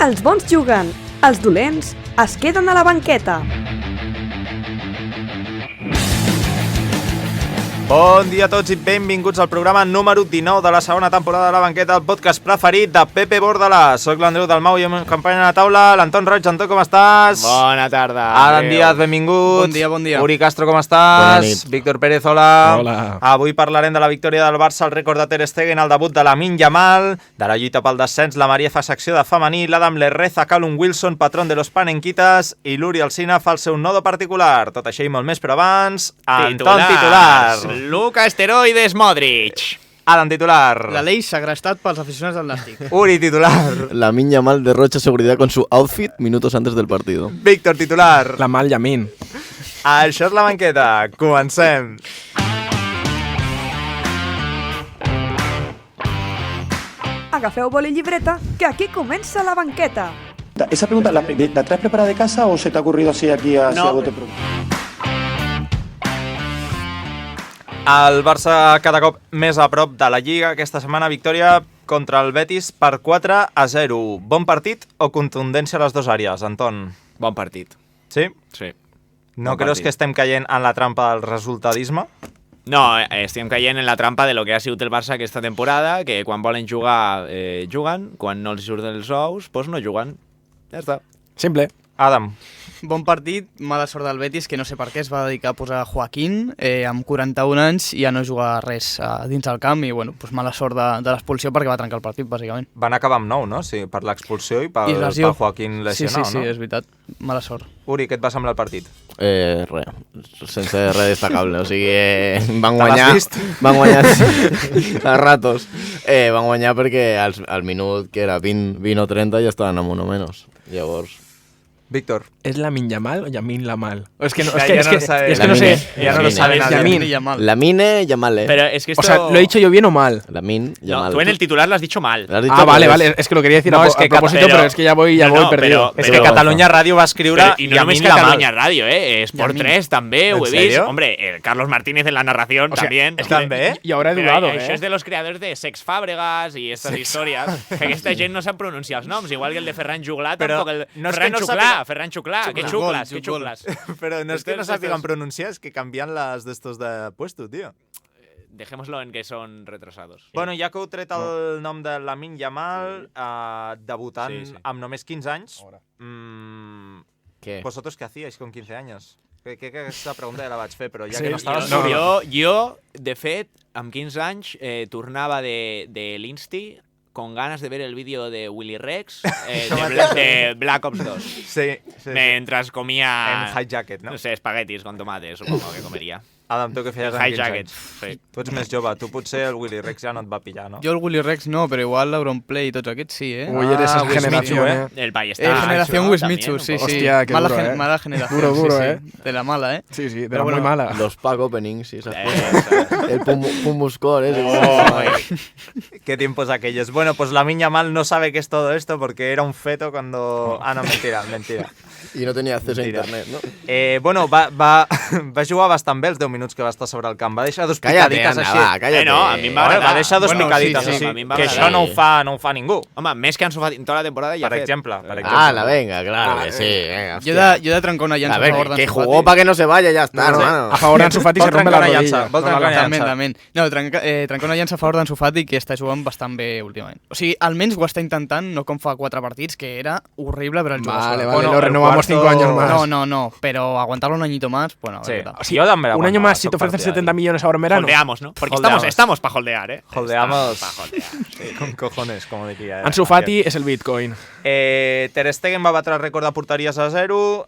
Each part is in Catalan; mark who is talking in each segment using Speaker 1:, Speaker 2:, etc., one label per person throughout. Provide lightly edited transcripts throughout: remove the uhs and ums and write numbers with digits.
Speaker 1: Els bons juguen, els dolents es queden a la banqueta.
Speaker 2: Bon dia a tots i benvinguts al programa número 19 de la segona temporada de La Banqueta, el podcast preferit de Pepe Bordalà. Soc l'Andreu Dalmau i em acompanya a la taula l'Anton Roig. Anton, com estàs?
Speaker 3: Bona tarda.
Speaker 2: Adam Díaz, benvingut.
Speaker 3: Bon dia.
Speaker 2: Uri Castro, com estàs?
Speaker 4: Bona nit.
Speaker 2: Víctor Pérez, hola.
Speaker 4: Hola.
Speaker 2: Avui parlarem de la victòria del Barça, el rècord de Ter Stegen, el debut de Lamine Yamal, de la lluita pel descens, la Maria fa secció de femení, l'Adam Lerreza, Callum Wilson, patrón de los Panenquitas, i l'Uri Alsina fa el seu nodo particular. Tot això i molt més, però abans, Anton titular.
Speaker 3: Luka Esteroides Modric.
Speaker 2: Adam titular.
Speaker 5: La ley segrestat pels aficionats del Nàstic.
Speaker 2: Uri titular.
Speaker 4: Lamine Yamal derrocha seguridad con su outfit minutos antes del partido.
Speaker 2: Víctor titular.
Speaker 4: Lamal Yamin.
Speaker 2: Això és La Banqueta. Comencem.
Speaker 1: Agafeu boli i llibreta, que aquí comença La Banqueta.
Speaker 6: ¿Esa pregunta la traes preparada de casa o se te ha ocurrido así aquí a bote pronto?
Speaker 2: El Barça cada cop més a prop de la Lliga. Aquesta setmana victòria contra el Betis per 4-0. Bon partit o contundència a les dues àrees, Anton?
Speaker 3: Bon partit.
Speaker 2: Sí?
Speaker 3: Sí.
Speaker 2: No
Speaker 3: Bon
Speaker 2: creus
Speaker 3: partit.
Speaker 2: que estem caient en la trampa del resultadisme?
Speaker 3: No, estem caient en la trampa de lo que ha sigut el Barça aquesta temporada, que quan volen jugar, juguen, quan no els surten els ous, doncs no juguen. Ja està.
Speaker 4: Simple.
Speaker 2: Adam.
Speaker 5: Bon partit, mala sort del Betis, que no sé per què es va dedicar a posar Joaquín, amb 41 anys, i ja no juga res dins del camp, i bueno, doncs mala sort de l'expulsió perquè va trencar el partit, bàsicament.
Speaker 2: Van acabar amb 9, no? Sí, per l'expulsió i pel Joaquín lesionat,
Speaker 5: sí,
Speaker 2: no?
Speaker 5: és veritat, mala sort.
Speaker 2: Uri, què et va semblar el partit?
Speaker 4: Res, sense res destacable, o sigui, van
Speaker 2: Te
Speaker 4: guanyar...
Speaker 2: l'has vist?
Speaker 4: Van guanyar a ratos. Van guanyar perquè al minut, que era 20 o 30, ja estaven amb uno menys. Llavors...
Speaker 2: Víctor.
Speaker 7: ¿Es Lamine Yamal o Yamin Lamal? Es que no,
Speaker 2: Ya no lo sabe.
Speaker 7: es que no sé.
Speaker 2: Ya no lo sabe nadie.
Speaker 7: Yamin.
Speaker 4: Lamine Yamal,
Speaker 3: Pero es que esto...
Speaker 7: O sea, ¿lo he dicho yo bien o mal?
Speaker 4: Lamine
Speaker 3: No,
Speaker 4: Yamal.
Speaker 3: tú en el titular lo has dicho mal.
Speaker 4: Lo has dicho
Speaker 7: Ah, vale,
Speaker 4: al
Speaker 7: vale.
Speaker 4: revés.
Speaker 7: Es que lo quería decir
Speaker 2: No,
Speaker 7: a
Speaker 2: es que
Speaker 7: propósito,
Speaker 3: pero-
Speaker 7: pero es que ya voy
Speaker 3: No,
Speaker 7: perdido.
Speaker 2: És
Speaker 3: Però-
Speaker 2: que Catalunya Ràdio va escriure
Speaker 3: Pero, y no només
Speaker 2: Yamin Lamal.
Speaker 3: Cataluña Radio, Sport 3 també, ho he vist.
Speaker 2: serio?
Speaker 3: Hombre, Carlos Martínez en la narración
Speaker 7: O sea,
Speaker 3: también.
Speaker 2: També?
Speaker 7: Y ahora he
Speaker 3: Pero
Speaker 7: dudado,
Speaker 3: això és de los creadors de Sex Fàbregas i aquestes històries. Que aquesta gent no sap pronunciar els noms, igual que el de Ferran Juglà,
Speaker 2: Però
Speaker 3: tampoc el...
Speaker 2: no és
Speaker 3: Ferran
Speaker 2: que no
Speaker 3: Xuclà,
Speaker 2: sàpiga-
Speaker 3: Ferran Xuclà, que
Speaker 5: Xuclà.
Speaker 3: xucles, que xucles.
Speaker 2: Però no és que no
Speaker 3: Estos-
Speaker 2: sàpiguen pronunciar, és que canvien les d'estos de puesto, tio.
Speaker 3: Dejémoslo en que son retrasados.
Speaker 2: Bueno, ja que heu tret el nom de Lamine Yamal, debutant
Speaker 3: Sí, sí.
Speaker 2: amb només 15 anys,
Speaker 4: Què?
Speaker 2: ¿vosotros qué hacíais con 15 años? Que aquesta pregunta ja la vaig fer, però ja
Speaker 7: Sí,
Speaker 2: que no estaves...
Speaker 7: no,
Speaker 3: Jo, de fet, amb 15 anys, tornava de l'Insti con ganas de ver el vídeo de Willy Rex de Black Ops 2.
Speaker 2: Sí, sí.
Speaker 3: Mientras comía...
Speaker 2: En high jacket, no?
Speaker 3: No sé, espaguetis con tomate, supongo que comería.
Speaker 2: Adam, tu què feies amb
Speaker 3: High
Speaker 2: 15
Speaker 3: jacket,
Speaker 2: anys?
Speaker 3: sí.
Speaker 2: Tu ets més jove, tu potser el Willy Rex ja no et va pillar, no?
Speaker 5: Jo el Willy Rex no, però igual l'Auronplay i tots aquests sí,
Speaker 7: Uy, eres esa
Speaker 2: Wismichu,
Speaker 7: generación,
Speaker 3: El Ballester.
Speaker 5: generación
Speaker 3: ¿no?
Speaker 5: Wismichu,
Speaker 3: También,
Speaker 5: sí,
Speaker 3: un poco.
Speaker 5: sí.
Speaker 7: Hostia, qué
Speaker 5: mala,
Speaker 7: duro,
Speaker 5: mala generación.
Speaker 7: Duro, duro,
Speaker 5: sí, sí. De la mala,
Speaker 7: Sí, sí, de
Speaker 5: Pero
Speaker 7: la muy
Speaker 5: bueno,
Speaker 7: mala.
Speaker 4: Los pack openings, sí, esas
Speaker 3: Eh,
Speaker 4: cosas. El Pumuscore,
Speaker 2: ¿Qué tiempos aquellos? Bueno, pues Lamine Yamal no sabe qué es todo esto porque era un feto cuando... Ah, no, mentira.
Speaker 4: I no tenia accés a
Speaker 2: Mentira.
Speaker 4: internet, no?
Speaker 2: Bueno, va jugar bastant bé els 10 minuts que va estar sobre el camp. Va deixar dos
Speaker 4: Cállate,
Speaker 2: picadites
Speaker 4: anda,
Speaker 2: així.
Speaker 4: va, cállate.
Speaker 3: No, a mi em va
Speaker 2: Va
Speaker 3: agradar.
Speaker 2: deixar dos
Speaker 5: Bueno,
Speaker 2: picadites
Speaker 5: sí, sí,
Speaker 2: així,
Speaker 3: a mi em va
Speaker 2: que
Speaker 3: agradar.
Speaker 2: això no ho fa ningú.
Speaker 3: Home, més que Ansu Fati en tota la temporada ja
Speaker 2: Per exemple, per exemple.
Speaker 4: Ah, venga, claro que sí. Venga,
Speaker 5: Jo he de trencar una llança
Speaker 4: a
Speaker 5: a
Speaker 4: ver,
Speaker 5: favor
Speaker 4: que
Speaker 5: d'Ansu
Speaker 4: jugó
Speaker 5: Fati.
Speaker 4: para que no se vaya, ya está, hermano.
Speaker 7: A favor de Ansu Fati se
Speaker 2: Vol
Speaker 7: rompe
Speaker 2: trencar
Speaker 7: la
Speaker 2: una
Speaker 7: rodilla.
Speaker 2: llança, vol trencar una llança.
Speaker 5: També. No, trencar una llança a favor d'Ansu Fati, que està jugant bastant bé últimament. O sigui, almenys ho està intentant, no com fa 4 partits, que era horrible per al jugador.
Speaker 7: Vale,
Speaker 2: Bueno,
Speaker 7: vale, lo
Speaker 2: el
Speaker 7: renovamos
Speaker 2: cuarto-
Speaker 7: 5 años más.
Speaker 5: No, pero aguantarlo un añito más, bueno, a
Speaker 2: Sí.
Speaker 5: ver qué tal.
Speaker 2: Sí, jo també
Speaker 7: Un año más si te ofrecen 70 millones ahora en verano.
Speaker 3: Holdeamos, ¿no? Porque
Speaker 2: Holdeamos.
Speaker 3: estamos para holdear, ¿eh?
Speaker 2: Holdeamos.
Speaker 3: Estamos pa' holdear.
Speaker 2: Con cojones, como diría.
Speaker 7: Ansu Fati es el Bitcoin.
Speaker 2: Ter Stegen va batre el rècord de porteries a 0,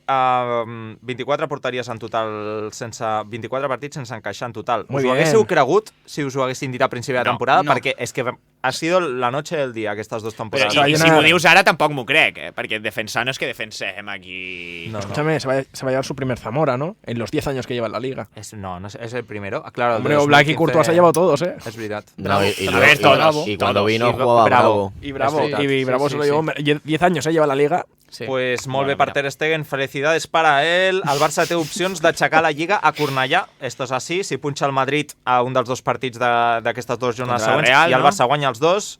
Speaker 2: 24 porteries en total, 24 partits sense encaixar en total.
Speaker 7: Muy
Speaker 2: Us ho
Speaker 7: bien.
Speaker 2: haguéssiu cregut si us ho haguessin dit a principi de
Speaker 3: No,
Speaker 2: temporada?
Speaker 5: no.
Speaker 2: Perquè és que ha sido la noche del dia aquestes dues
Speaker 3: Però,
Speaker 2: temporades.
Speaker 7: sea,
Speaker 3: i
Speaker 7: hay
Speaker 3: si
Speaker 7: una-
Speaker 3: m'ho dius ara tampoc m'ho crec, perquè defensar no és que defensem aquí...
Speaker 2: No, no.
Speaker 7: Escúchame, se va a llevar su primer Zamora, ¿no? En los 10 años que lleva en la liga.
Speaker 2: No es el primero. Ah, claro, el
Speaker 7: Hombre,
Speaker 2: de
Speaker 7: Oblak y
Speaker 2: 2015
Speaker 7: Courtois ha llevado todos, ¿eh?
Speaker 2: Es verdad.
Speaker 4: No, y
Speaker 3: Bravo.
Speaker 4: cuando
Speaker 3: Todos.
Speaker 4: vino
Speaker 3: Y
Speaker 4: jugaba Bravo.
Speaker 7: Y Bravo,
Speaker 2: Es verdad.
Speaker 7: y Bravo
Speaker 5: Sí,
Speaker 7: solo
Speaker 5: sí,
Speaker 7: llevó 10 años, lleva la liga.
Speaker 5: Sí.
Speaker 2: Pues molt bé
Speaker 3: Bueno,
Speaker 2: per
Speaker 3: mira.
Speaker 2: Ter Stegen, felicidades para él. El Barça té opcions d'aixecar la Lliga a Cornellà. Esto és així, si punxa el Madrid a un dels dos partits d'aquestes dues jornades
Speaker 3: Contra el
Speaker 2: següents
Speaker 3: Real,
Speaker 2: i el
Speaker 3: no?
Speaker 2: Barça guanya els dos,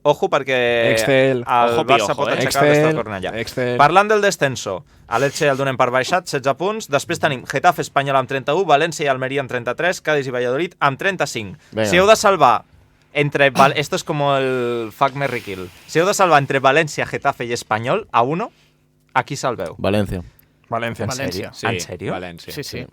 Speaker 2: Ojo, perquè
Speaker 7: Excel.
Speaker 2: el
Speaker 3: Ojo,
Speaker 2: Barça
Speaker 3: piojo,
Speaker 2: pot aixecar
Speaker 7: Excel,
Speaker 2: des del Cornellà.
Speaker 7: Excel.
Speaker 2: Parlant del descenso, a l'Elche el donem per baixat, 16 punts. Després tenim Getafe Espanyol amb 31, València i Almeria amb 33, Cádiz i Valladolid amb 35.
Speaker 4: Venga.
Speaker 2: Si heu de salvar entre... Esto es como el fuck, marry, kill. Si heu de salvar entre València, Getafe i Espanyol a uno, a qui salveu?
Speaker 4: Valencia.
Speaker 7: Valencia.
Speaker 5: València.
Speaker 3: Sí,
Speaker 2: ¿En serio?
Speaker 3: València.
Speaker 5: Sí, sí.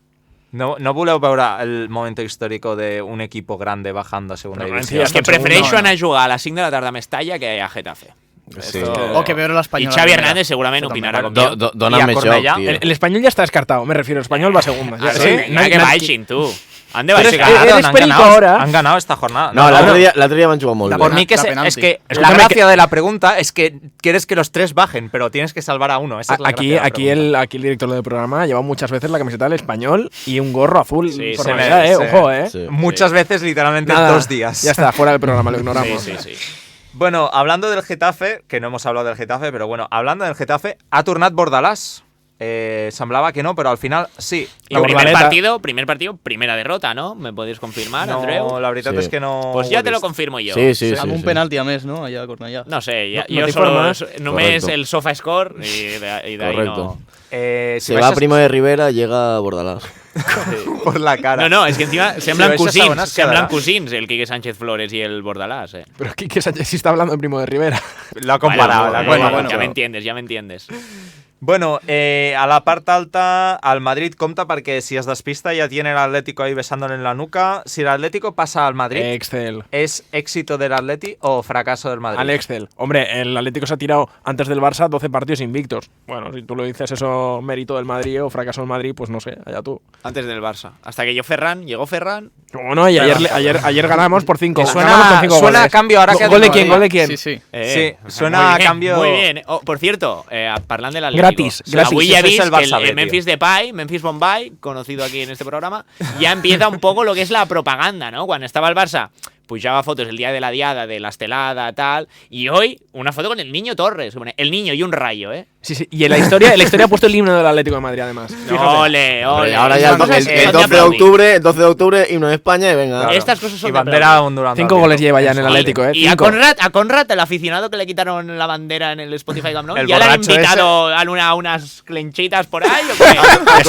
Speaker 2: No voleu veure el momento histórico de un equipo grande bajando a segunda
Speaker 7: Pero
Speaker 2: división?
Speaker 7: Valencia
Speaker 3: És que
Speaker 7: Estan segur,
Speaker 3: prefereixo
Speaker 5: no.
Speaker 3: anar a jugar a les 5 de la tarda a Mestalla que a Getafe.
Speaker 4: Sí.
Speaker 3: Esto-
Speaker 5: O que veure
Speaker 3: I
Speaker 5: l'Espanyol.
Speaker 3: Xavi Hernández segurament opinarà com jo.
Speaker 4: Dóname
Speaker 2: ¿Y a
Speaker 4: shock,
Speaker 2: Cornellà?
Speaker 4: tío.
Speaker 7: El español ya está descartado, me refiero. El español va segunda. Ya,
Speaker 3: Ah, sí?
Speaker 7: no hay-
Speaker 3: que
Speaker 7: no hay-
Speaker 3: baixin, tu. Han de
Speaker 7: Pero
Speaker 3: baixar.
Speaker 7: es- eres
Speaker 2: han
Speaker 7: perico
Speaker 2: ganado,
Speaker 7: ahora.
Speaker 2: han ganado esta jornada.
Speaker 4: No, l'altre dia van jugar molt
Speaker 5: La
Speaker 4: bé.
Speaker 2: Por mí que
Speaker 5: La
Speaker 2: es
Speaker 5: penalti.
Speaker 2: que la
Speaker 7: Escúchame
Speaker 2: gracia de la pregunta es que quieres que los tres bajen, pero tienes que salvar a uno. Esa es la
Speaker 7: Aquí,
Speaker 2: gracia de la
Speaker 7: aquí,
Speaker 2: pregunta.
Speaker 7: aquí el director del programa lleva muchas veces la camiseta del español y un gorro azul
Speaker 3: Sí,
Speaker 7: por
Speaker 3: se
Speaker 7: Navidad,
Speaker 2: ve,
Speaker 7: Ojo,
Speaker 4: Sí.
Speaker 2: Muchas veces, literalmente,
Speaker 7: Nada,
Speaker 2: 2 días.
Speaker 7: Ya está, fuera del programa, lo
Speaker 3: Sí,
Speaker 7: ignoramos.
Speaker 3: sí, sí.
Speaker 2: Bueno, hablando del Getafe, que no hemos hablado del Getafe, pero bueno, hablando del Getafe, ha tornat Bordalás. Semblava que no, pero al final sí.
Speaker 3: Y
Speaker 7: La
Speaker 3: primer
Speaker 7: Bordaleta.
Speaker 3: partido, primera derrota, ¿no? ¿Me podéis confirmar,
Speaker 2: No,
Speaker 3: Andreu?
Speaker 2: la veritat
Speaker 4: Sí.
Speaker 2: és que no...
Speaker 3: Pues
Speaker 2: ho
Speaker 3: ya
Speaker 2: he
Speaker 3: te lo
Speaker 2: vist.
Speaker 3: confirmo yo.
Speaker 4: Sí.
Speaker 5: Amb un penalti a més, no? Allà a Cornellà.
Speaker 3: No sé,
Speaker 7: No
Speaker 3: yo
Speaker 7: te
Speaker 3: solo
Speaker 7: informas.
Speaker 3: només
Speaker 4: Correcto.
Speaker 3: el sofa score y de ahí
Speaker 4: Correcto.
Speaker 3: no.
Speaker 2: Si
Speaker 4: Se
Speaker 2: vais
Speaker 4: va
Speaker 2: a-
Speaker 4: Primo de Rivera, llega Bordalás.
Speaker 2: por la cara.
Speaker 3: No, es que encima semblen
Speaker 2: vais a
Speaker 3: cosins,
Speaker 2: segones,
Speaker 3: semblen
Speaker 2: quedarà.
Speaker 3: cosins el Quique Sánchez Flores y el Bordalás,
Speaker 7: Pero Quique Sánchez sí está hablando de Primo de Rivera.
Speaker 2: Lo ha comparado. lo ha
Speaker 3: Bueno,
Speaker 2: comparado.
Speaker 3: ya me entiendes.
Speaker 2: Bueno, a la part alta, al Madrid compta perquè si es despista ya tiene el Atlético ahí besándole en la nuca. Si el Atlético pasa al Madrid,
Speaker 7: Excel.
Speaker 2: ¿es éxito del Atleti o fracaso del Madrid?
Speaker 7: Al Excel. Hombre, el Atlético se ha tirado antes del Barça 12 partidos invictos. Bueno, si tú lo dices eso mérito del Madrid o fracaso del Madrid, pues no sé, allá tú.
Speaker 3: Antes del Barça. Hasta que llegó Ferran.
Speaker 7: Bueno, y ayer ganamos por 5.
Speaker 2: Que
Speaker 7: Ganamos por 5
Speaker 2: suena
Speaker 7: goles.
Speaker 2: a cambio ahora que ha
Speaker 7: ¿Gol de
Speaker 2: dicho
Speaker 7: quién?
Speaker 2: Madrid.
Speaker 7: ¿Gol de quién?
Speaker 5: Sí, sí.
Speaker 2: Sí, suena
Speaker 3: muy
Speaker 2: a
Speaker 3: bien,
Speaker 2: cambio-
Speaker 3: Muy bien. Oh, por cierto, parlant de l'Atlético.
Speaker 7: Gratis.
Speaker 3: Avui ya
Speaker 2: Ese es
Speaker 3: veis
Speaker 2: el
Speaker 3: que
Speaker 2: Barça B,
Speaker 3: el Memphis Depay, Memphis Bombay, conocido aquí en este programa, ya empieza un poco lo que es la propaganda, ¿no? Cuando estaba el Barça, puxaba fotos el día de la diada, de la estelada, tal, y hoy una foto con el niño Torres, que pone el niño y un rayo, ¿eh?
Speaker 7: Sí. Y en la historia ha puesto el himno del Atlético de Madrid, además. Fíjate.
Speaker 3: Ole.
Speaker 4: Hombre, ahora ya
Speaker 3: Estas cosas
Speaker 4: el
Speaker 3: son
Speaker 4: 12 de
Speaker 3: aplaudir.
Speaker 4: octubre, himno de España y venga.
Speaker 2: Claro.
Speaker 3: Estas cosas son
Speaker 2: Y
Speaker 3: de
Speaker 2: bandera
Speaker 3: aplaudir.
Speaker 2: ondulando.
Speaker 7: 5 goles lleva ya en el Atlético, ¿eh?
Speaker 3: Y a
Speaker 7: 5.
Speaker 3: Conrad, el aficionado que le quitaron la bandera en el Spotify Camp Nou,
Speaker 2: El
Speaker 3: ya le han
Speaker 2: borracho
Speaker 3: invitado a unas clenchitas por ahí, ¿o qué?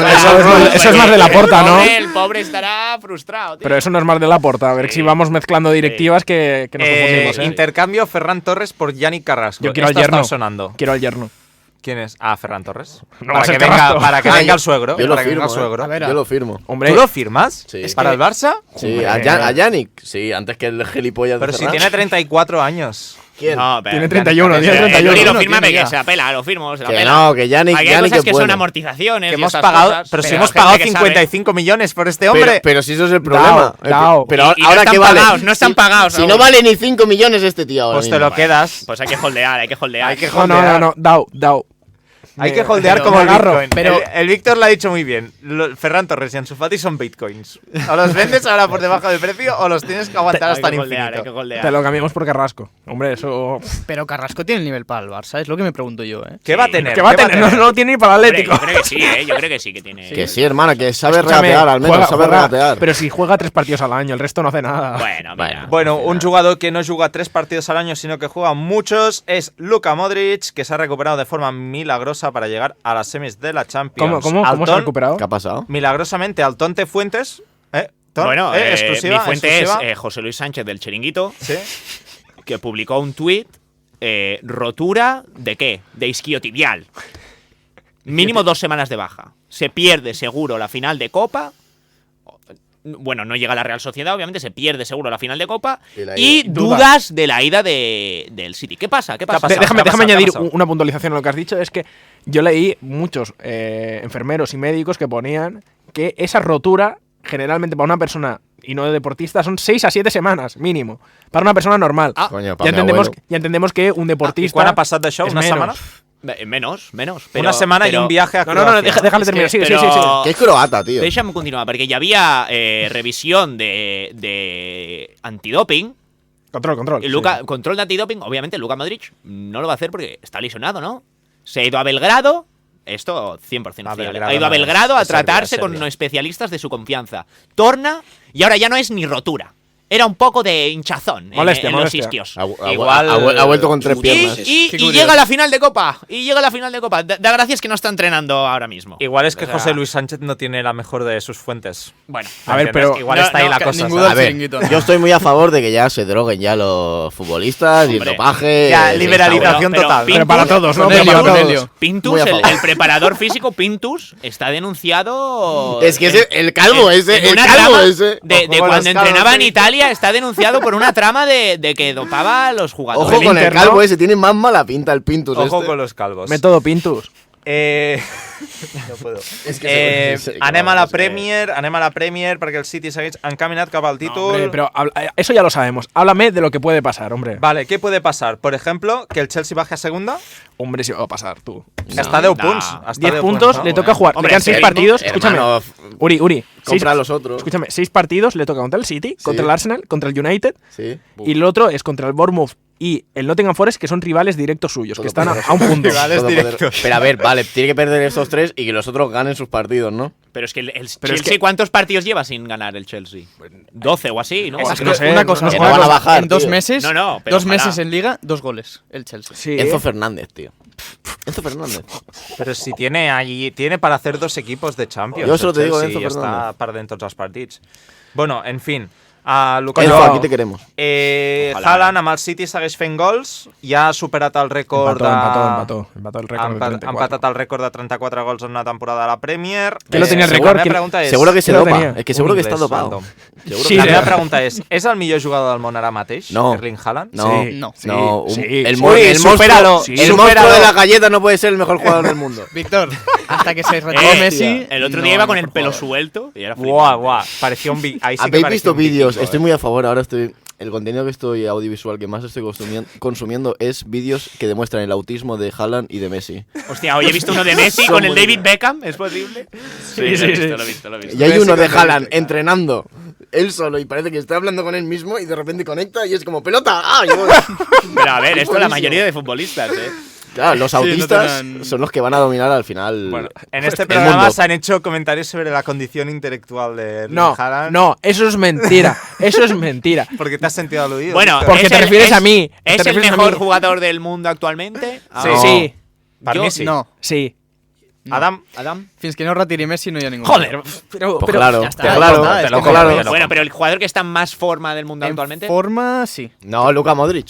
Speaker 7: Eso es más de la Porta, ¿no?
Speaker 3: El pobre estará frustrado, tío.
Speaker 7: Pero eso no es más de la Porta. A ver si vamos mezclando directivas que nos confundimos, ¿eh?
Speaker 2: Intercambio Ferran Torres por Yannick Carrasco.
Speaker 7: Yo quiero al
Speaker 2: Esto está
Speaker 7: yerno.
Speaker 2: sonando.
Speaker 7: Quiero al yerno.
Speaker 2: ¿Quién es? Ah, Ferran Torres.
Speaker 7: No va a ser
Speaker 2: que venga,
Speaker 7: Carrasco.
Speaker 2: para que venga el suegro.
Speaker 4: Yo lo
Speaker 2: para que venga
Speaker 4: firmo,
Speaker 2: el suegro.
Speaker 5: A ver,
Speaker 4: Yo lo firmo.
Speaker 7: Hombre,
Speaker 2: ¿Tú lo firmas?
Speaker 4: Sí. Es
Speaker 2: ¿Para
Speaker 5: que-
Speaker 2: el Barça?
Speaker 4: Sí, a Yannick. Sí, antes que el gilipollas de
Speaker 2: Pero si
Speaker 4: Ferran.
Speaker 2: tiene 34 años.
Speaker 4: ¿Quién?
Speaker 3: No, pero-
Speaker 7: tiene 31, tiene
Speaker 3: El
Speaker 7: 31.
Speaker 3: Uri lo
Speaker 5: no
Speaker 3: firma
Speaker 5: tiene
Speaker 3: porque
Speaker 5: ya.
Speaker 3: se apela, lo firmo, se la
Speaker 4: Que
Speaker 3: pela.
Speaker 4: no, que Yannick
Speaker 3: Aquí hay cosas que
Speaker 4: es
Speaker 3: son
Speaker 4: bueno.
Speaker 3: amortizaciones
Speaker 2: Que
Speaker 3: y
Speaker 2: hemos
Speaker 3: esas
Speaker 2: pagado,
Speaker 3: cosas,
Speaker 2: pero si
Speaker 3: pero
Speaker 2: hemos
Speaker 3: gente
Speaker 2: pagado
Speaker 3: que sabe.
Speaker 2: 55 millones por este hombre.
Speaker 4: Pero si eso es el problema.
Speaker 7: Dao.
Speaker 4: Pero
Speaker 3: Y no
Speaker 4: ahora
Speaker 3: están
Speaker 4: que vale.
Speaker 3: pagados, no están pagados
Speaker 4: Si
Speaker 3: aún.
Speaker 4: no vale ni 5 millones este tío ahora
Speaker 2: Pues te
Speaker 4: mismo.
Speaker 2: lo quedas.
Speaker 3: Pues hay que holdear.
Speaker 2: Hay que
Speaker 7: no. Dao.
Speaker 2: Hay que holdear
Speaker 5: pero
Speaker 2: como el
Speaker 5: me agarro,
Speaker 2: Bitcoin.
Speaker 5: pero-
Speaker 2: El Víctor lo ha dicho muy bien. Ferran Torres y Ansu Fati son Bitcoins. O los vendes ahora por debajo del precio o los tienes que aguantar hasta el
Speaker 3: Hay que
Speaker 2: infinito.
Speaker 3: holdear.
Speaker 7: Te lo cambiamos por Carrasco. Hombre, eso.
Speaker 5: Pero Carrasco tiene el nivel para el Barça, es lo que me pregunto yo, ¿eh?
Speaker 2: ¿Qué va a tener?
Speaker 7: Que va a tener, no lo tiene ni para el
Speaker 3: Hombre,
Speaker 7: Atlético.
Speaker 3: yo creo que sí, yo creo que sí que tiene.
Speaker 4: Que sí, hermana, que sabe
Speaker 7: Escúchame,
Speaker 4: regatear, al menos sabe
Speaker 7: juega,
Speaker 4: regatear.
Speaker 7: pero si juega 3 partidos al año, el resto no hace nada.
Speaker 3: Bueno, mira.
Speaker 2: Bueno, un jugador que no juega 3 partidos al año, sino que juega muchos, es Luka Modric, que se ha recuperado de forma milagrosa para llegar a las semis de la Champions.
Speaker 7: ¿Cómo se ha
Speaker 2: Altón,
Speaker 7: recuperado?
Speaker 4: ¿Qué ha pasado?
Speaker 2: Milagrosamente, Altonte Fuentes.
Speaker 3: Bueno,
Speaker 2: exclusiva,
Speaker 3: mi fuente
Speaker 2: exclusiva.
Speaker 3: es José Luis Sánchez del Chiringuito,
Speaker 2: Sí.
Speaker 3: que publicó un tuit, rotura ¿de qué? De isquiotibial. Mínimo 2 semanas de baja. Se pierde seguro la final de Copa. Bueno, no llega a la Real Sociedad, obviamente, se pierde seguro la final de Copa.
Speaker 4: Y la
Speaker 3: Y
Speaker 4: ida.
Speaker 3: dudas de la ida del City. ¿Qué pasa? ¿Qué pasa?
Speaker 2: pasado?
Speaker 7: Déjame
Speaker 2: ¿Qué ha
Speaker 7: añadir
Speaker 2: pasado?
Speaker 7: una puntualización a lo que has dicho. Es que yo leí muchos enfermeros y médicos que ponían que esa rotura, generalmente para una persona y no de deportista, son 6 a 7 semanas, mínimo. Para una persona normal.
Speaker 3: Ah,
Speaker 4: Coño,
Speaker 7: ya
Speaker 4: para mi
Speaker 7: entendemos,
Speaker 4: abuelo.
Speaker 7: ya entendemos que un
Speaker 2: ¿Y
Speaker 7: deportista.
Speaker 2: cuándo ha pasado de show?
Speaker 7: es
Speaker 2: ¿Una
Speaker 7: menos.
Speaker 2: semana?
Speaker 3: Menos.
Speaker 2: Una semana y un viaje a
Speaker 7: No,
Speaker 2: Croacia.
Speaker 7: déjale terminar.
Speaker 3: Es que-
Speaker 7: Sigue.
Speaker 3: pero-
Speaker 4: Que es croata, tío.
Speaker 3: Deixa'm continuar, perquè hi havia revisión de antidoping.
Speaker 7: Control.
Speaker 3: Y control de antidoping, obviamente Luka Modric no lo va a hacer porque está lesionado, ¿no? Se ha ido a Belgrado, esto 100% fiable.
Speaker 2: Belgrado
Speaker 3: Ha ido a
Speaker 2: no es-
Speaker 3: Belgrado a
Speaker 2: es Serbia,
Speaker 3: tratarse
Speaker 2: es
Speaker 3: con
Speaker 2: Serbia.
Speaker 3: especialistas de su confianza. Torna y ahora ya no es ni rotura. era un poco de hinchazón
Speaker 7: Molestia,
Speaker 3: en los
Speaker 7: molestia.
Speaker 3: isquios.
Speaker 2: Igual-
Speaker 4: ha vuelto con 3 piernas.
Speaker 3: Y
Speaker 5: Qué curioso.
Speaker 3: llega a la final de Copa. Da gracias que no está entrenando ahora mismo.
Speaker 2: Igual es que
Speaker 3: O sea,
Speaker 2: José Luis Sánchez no tiene la mejor de sus fuentes.
Speaker 3: Bueno,
Speaker 7: A ver, pero-
Speaker 2: Igual
Speaker 5: No,
Speaker 2: está ahí
Speaker 5: no,
Speaker 2: la
Speaker 5: que
Speaker 2: cosa.
Speaker 5: ninguno
Speaker 2: ¿sabes?
Speaker 4: A ver,
Speaker 5: chiringuito.
Speaker 4: yo estoy muy a favor de que ya se droguen ya los futbolistas y el
Speaker 3: Hombre,
Speaker 4: dopaje.
Speaker 2: ya,
Speaker 4: sí,
Speaker 2: liberalización
Speaker 3: pero
Speaker 2: total.
Speaker 7: Pero para todos, ¿no?
Speaker 5: Con
Speaker 7: Pero
Speaker 5: Helio,
Speaker 7: para
Speaker 5: con
Speaker 7: todos.
Speaker 5: Helio.
Speaker 3: Pintus,
Speaker 4: Muy a favor.
Speaker 3: el preparador físico Pintus, está denunciado.
Speaker 4: Es que ese- el calvo ese, el
Speaker 3: una
Speaker 4: calvo
Speaker 3: trama
Speaker 4: ese.
Speaker 3: De
Speaker 2: Ojo con
Speaker 3: cuando
Speaker 2: los calvos,
Speaker 3: entrenaba en
Speaker 2: sí.
Speaker 3: Italia, está denunciado por una trama de que dopaba a los jugadores.
Speaker 4: Ojo con el
Speaker 7: Inter, ¿no?
Speaker 4: calvo ese, tiene más mala pinta el Pintus.
Speaker 2: Ojo
Speaker 4: este.
Speaker 2: con los calvos.
Speaker 7: Método Pintus.
Speaker 2: No puedo.
Speaker 4: És que
Speaker 2: Anem a la Premier perquè el City segueix encaminat cap al títol.
Speaker 7: Hombre, pero eso ya lo sabemos. Háblame de lo que puede pasar, hombre.
Speaker 2: Vale, ¿qué puede pasar? Por ejemplo, que el Chelsea baje a segunda.
Speaker 7: Hombre, si va a pasar, tú.
Speaker 2: Està a 10
Speaker 3: no.
Speaker 2: punts. Està
Speaker 7: 10
Speaker 2: a 10
Speaker 7: puntos,
Speaker 2: ¿no?
Speaker 7: le toca jugar.
Speaker 3: Hombre,
Speaker 7: le quedan 6
Speaker 3: hermano,
Speaker 7: partidos. Escúchame.
Speaker 4: Hermano,
Speaker 7: Uri.
Speaker 4: compra
Speaker 7: seis-
Speaker 4: los otros.
Speaker 7: Escúchame, 6 partidos le toca contra el City, contra el Arsenal, contra el United.
Speaker 4: Sí.
Speaker 7: Y el otro es contra el Bournemouth y el Nottingham Forest, que son rivales directos suyos, que están a un punto.
Speaker 2: Rivales
Speaker 4: Todo poder-
Speaker 2: directos.
Speaker 4: Pero a ver, vale, tiene que perder estos 3 y que los otros ganen sus partidos, ¿no?
Speaker 3: Pero es que el
Speaker 7: Pero es
Speaker 3: Chelsea,
Speaker 7: que-
Speaker 3: ¿cuántos partidos lleva sin ganar el Chelsea? 12 o así, ¿no?
Speaker 7: Es que no sé,
Speaker 5: una cosa,
Speaker 7: no
Speaker 4: sé,
Speaker 5: una
Speaker 4: no van a
Speaker 5: cosa,
Speaker 4: bajar,
Speaker 5: en 2
Speaker 4: tío.
Speaker 5: meses,
Speaker 3: No, pero
Speaker 5: 2 meses
Speaker 3: ojalá.
Speaker 5: en Liga, 2 goles, el Chelsea.
Speaker 7: Sí.
Speaker 4: Enzo Fernández, tío. Enzo Fernández.
Speaker 2: Pero si tiene allí, tiene para hacer 2 equipos de Champions.
Speaker 4: Jo solo te
Speaker 2: el
Speaker 4: digo
Speaker 2: Chelsea,
Speaker 4: Enzo
Speaker 2: i està
Speaker 4: Fernández.
Speaker 2: perdent tots els partits. Bueno, en fin. A lo que
Speaker 4: Enzo,
Speaker 7: Coño,
Speaker 4: aquí te queremos.
Speaker 3: Ojalá.
Speaker 2: Haaland amb el City segueix fent gols, ja ha superat el rècord
Speaker 7: Empató el
Speaker 2: ha
Speaker 7: récord de 34.
Speaker 2: empatat el rècord de 34 gols en una temporada de la Premier.
Speaker 7: ¿Quién lo tenía el
Speaker 2: La
Speaker 7: récord?
Speaker 2: meva
Speaker 7: ¿Quién-
Speaker 2: pregunta és...
Speaker 4: Seguro que se
Speaker 7: lo
Speaker 4: dopa.
Speaker 7: tenía.
Speaker 4: Es que seguro
Speaker 2: Un
Speaker 4: que está
Speaker 2: inglés
Speaker 4: dopado.
Speaker 2: random.
Speaker 4: Seguro
Speaker 7: Sí,
Speaker 2: La
Speaker 4: que
Speaker 2: meva
Speaker 7: sí.
Speaker 2: pregunta és el millor jugador del món ara mateix,
Speaker 4: No.
Speaker 2: Erling Haaland?
Speaker 4: No,
Speaker 7: Sí.
Speaker 4: no,
Speaker 7: Sí.
Speaker 4: no.
Speaker 7: Sí.
Speaker 4: El,
Speaker 7: Sí.
Speaker 4: mo- el monstruo,
Speaker 2: supéralo.
Speaker 4: el
Speaker 2: Sí.
Speaker 4: monstruo
Speaker 2: Supéralo.
Speaker 4: de la galleta no puede ser el mejor jugador del mundo.
Speaker 5: Víctor, hasta que se retire Messi.
Speaker 3: El otro
Speaker 5: no,
Speaker 3: día iba con
Speaker 5: no,
Speaker 3: el
Speaker 5: por
Speaker 3: pelo
Speaker 5: favor.
Speaker 3: suelto y era
Speaker 2: Guau,
Speaker 3: flipante.
Speaker 2: guau. Parecía un... Ahí sí que
Speaker 4: ¿Habéis
Speaker 2: parecía
Speaker 4: visto
Speaker 2: un
Speaker 4: vídeos?
Speaker 2: vikingo,
Speaker 4: Estoy muy a favor. Ahora estoy. El contenido que estoy audiovisual que más estoy consumiendo es vídeos que demuestran el autismo de Haaland y de Messi.
Speaker 3: Hostia, hoy he visto uno de Messi
Speaker 4: Son
Speaker 3: con el
Speaker 4: muy
Speaker 3: David Beckham, ¿es posible? Sí,
Speaker 7: sí,
Speaker 3: lo he visto.
Speaker 4: Y hay uno de Haaland entrenando él solo y parece que está hablando con él mismo y de repente conecta y es como ¡pelota! ¡Ah!
Speaker 3: Pero a ver, esto la
Speaker 4: Buenísimo.
Speaker 3: mayoría de futbolistas, ¿eh?
Speaker 4: Claro, los
Speaker 5: no
Speaker 4: autistas
Speaker 5: tendrán-
Speaker 4: son los que van a dominar al final.
Speaker 2: Bueno, en este
Speaker 4: el
Speaker 2: programa
Speaker 4: mundo.
Speaker 2: se han hecho comentarios sobre la condición intelectual de Erling
Speaker 7: No,
Speaker 2: Haaland.
Speaker 7: no, eso es mentira. Eso es mentira.
Speaker 2: Porque te has sentido aludido.
Speaker 3: Bueno,
Speaker 2: Víctor.
Speaker 7: Porque
Speaker 3: ¿es
Speaker 7: te refieres a mí, te
Speaker 3: ¿Es el
Speaker 7: refieres a
Speaker 3: mejor
Speaker 7: mí.
Speaker 3: jugador del mundo actualmente?
Speaker 2: Sí.
Speaker 4: No.
Speaker 7: Sí,
Speaker 2: Per
Speaker 3: Yo-
Speaker 2: mi sí.
Speaker 5: No,
Speaker 7: sí.
Speaker 2: Adam,
Speaker 3: Adam.
Speaker 5: fins que no retiri Messi no hi ha ningú.
Speaker 7: Joder, pero,
Speaker 4: Pues
Speaker 7: pero
Speaker 4: claro,
Speaker 5: ya está,
Speaker 4: pues
Speaker 5: ya
Speaker 4: claro,
Speaker 5: está, es
Speaker 4: pues
Speaker 5: que
Speaker 4: claro.
Speaker 2: ya lo-
Speaker 3: Bueno, pero el jugador que está en más forma del mundo
Speaker 5: En
Speaker 3: actualmente.
Speaker 5: forma, sí.
Speaker 4: No, Luka Modric.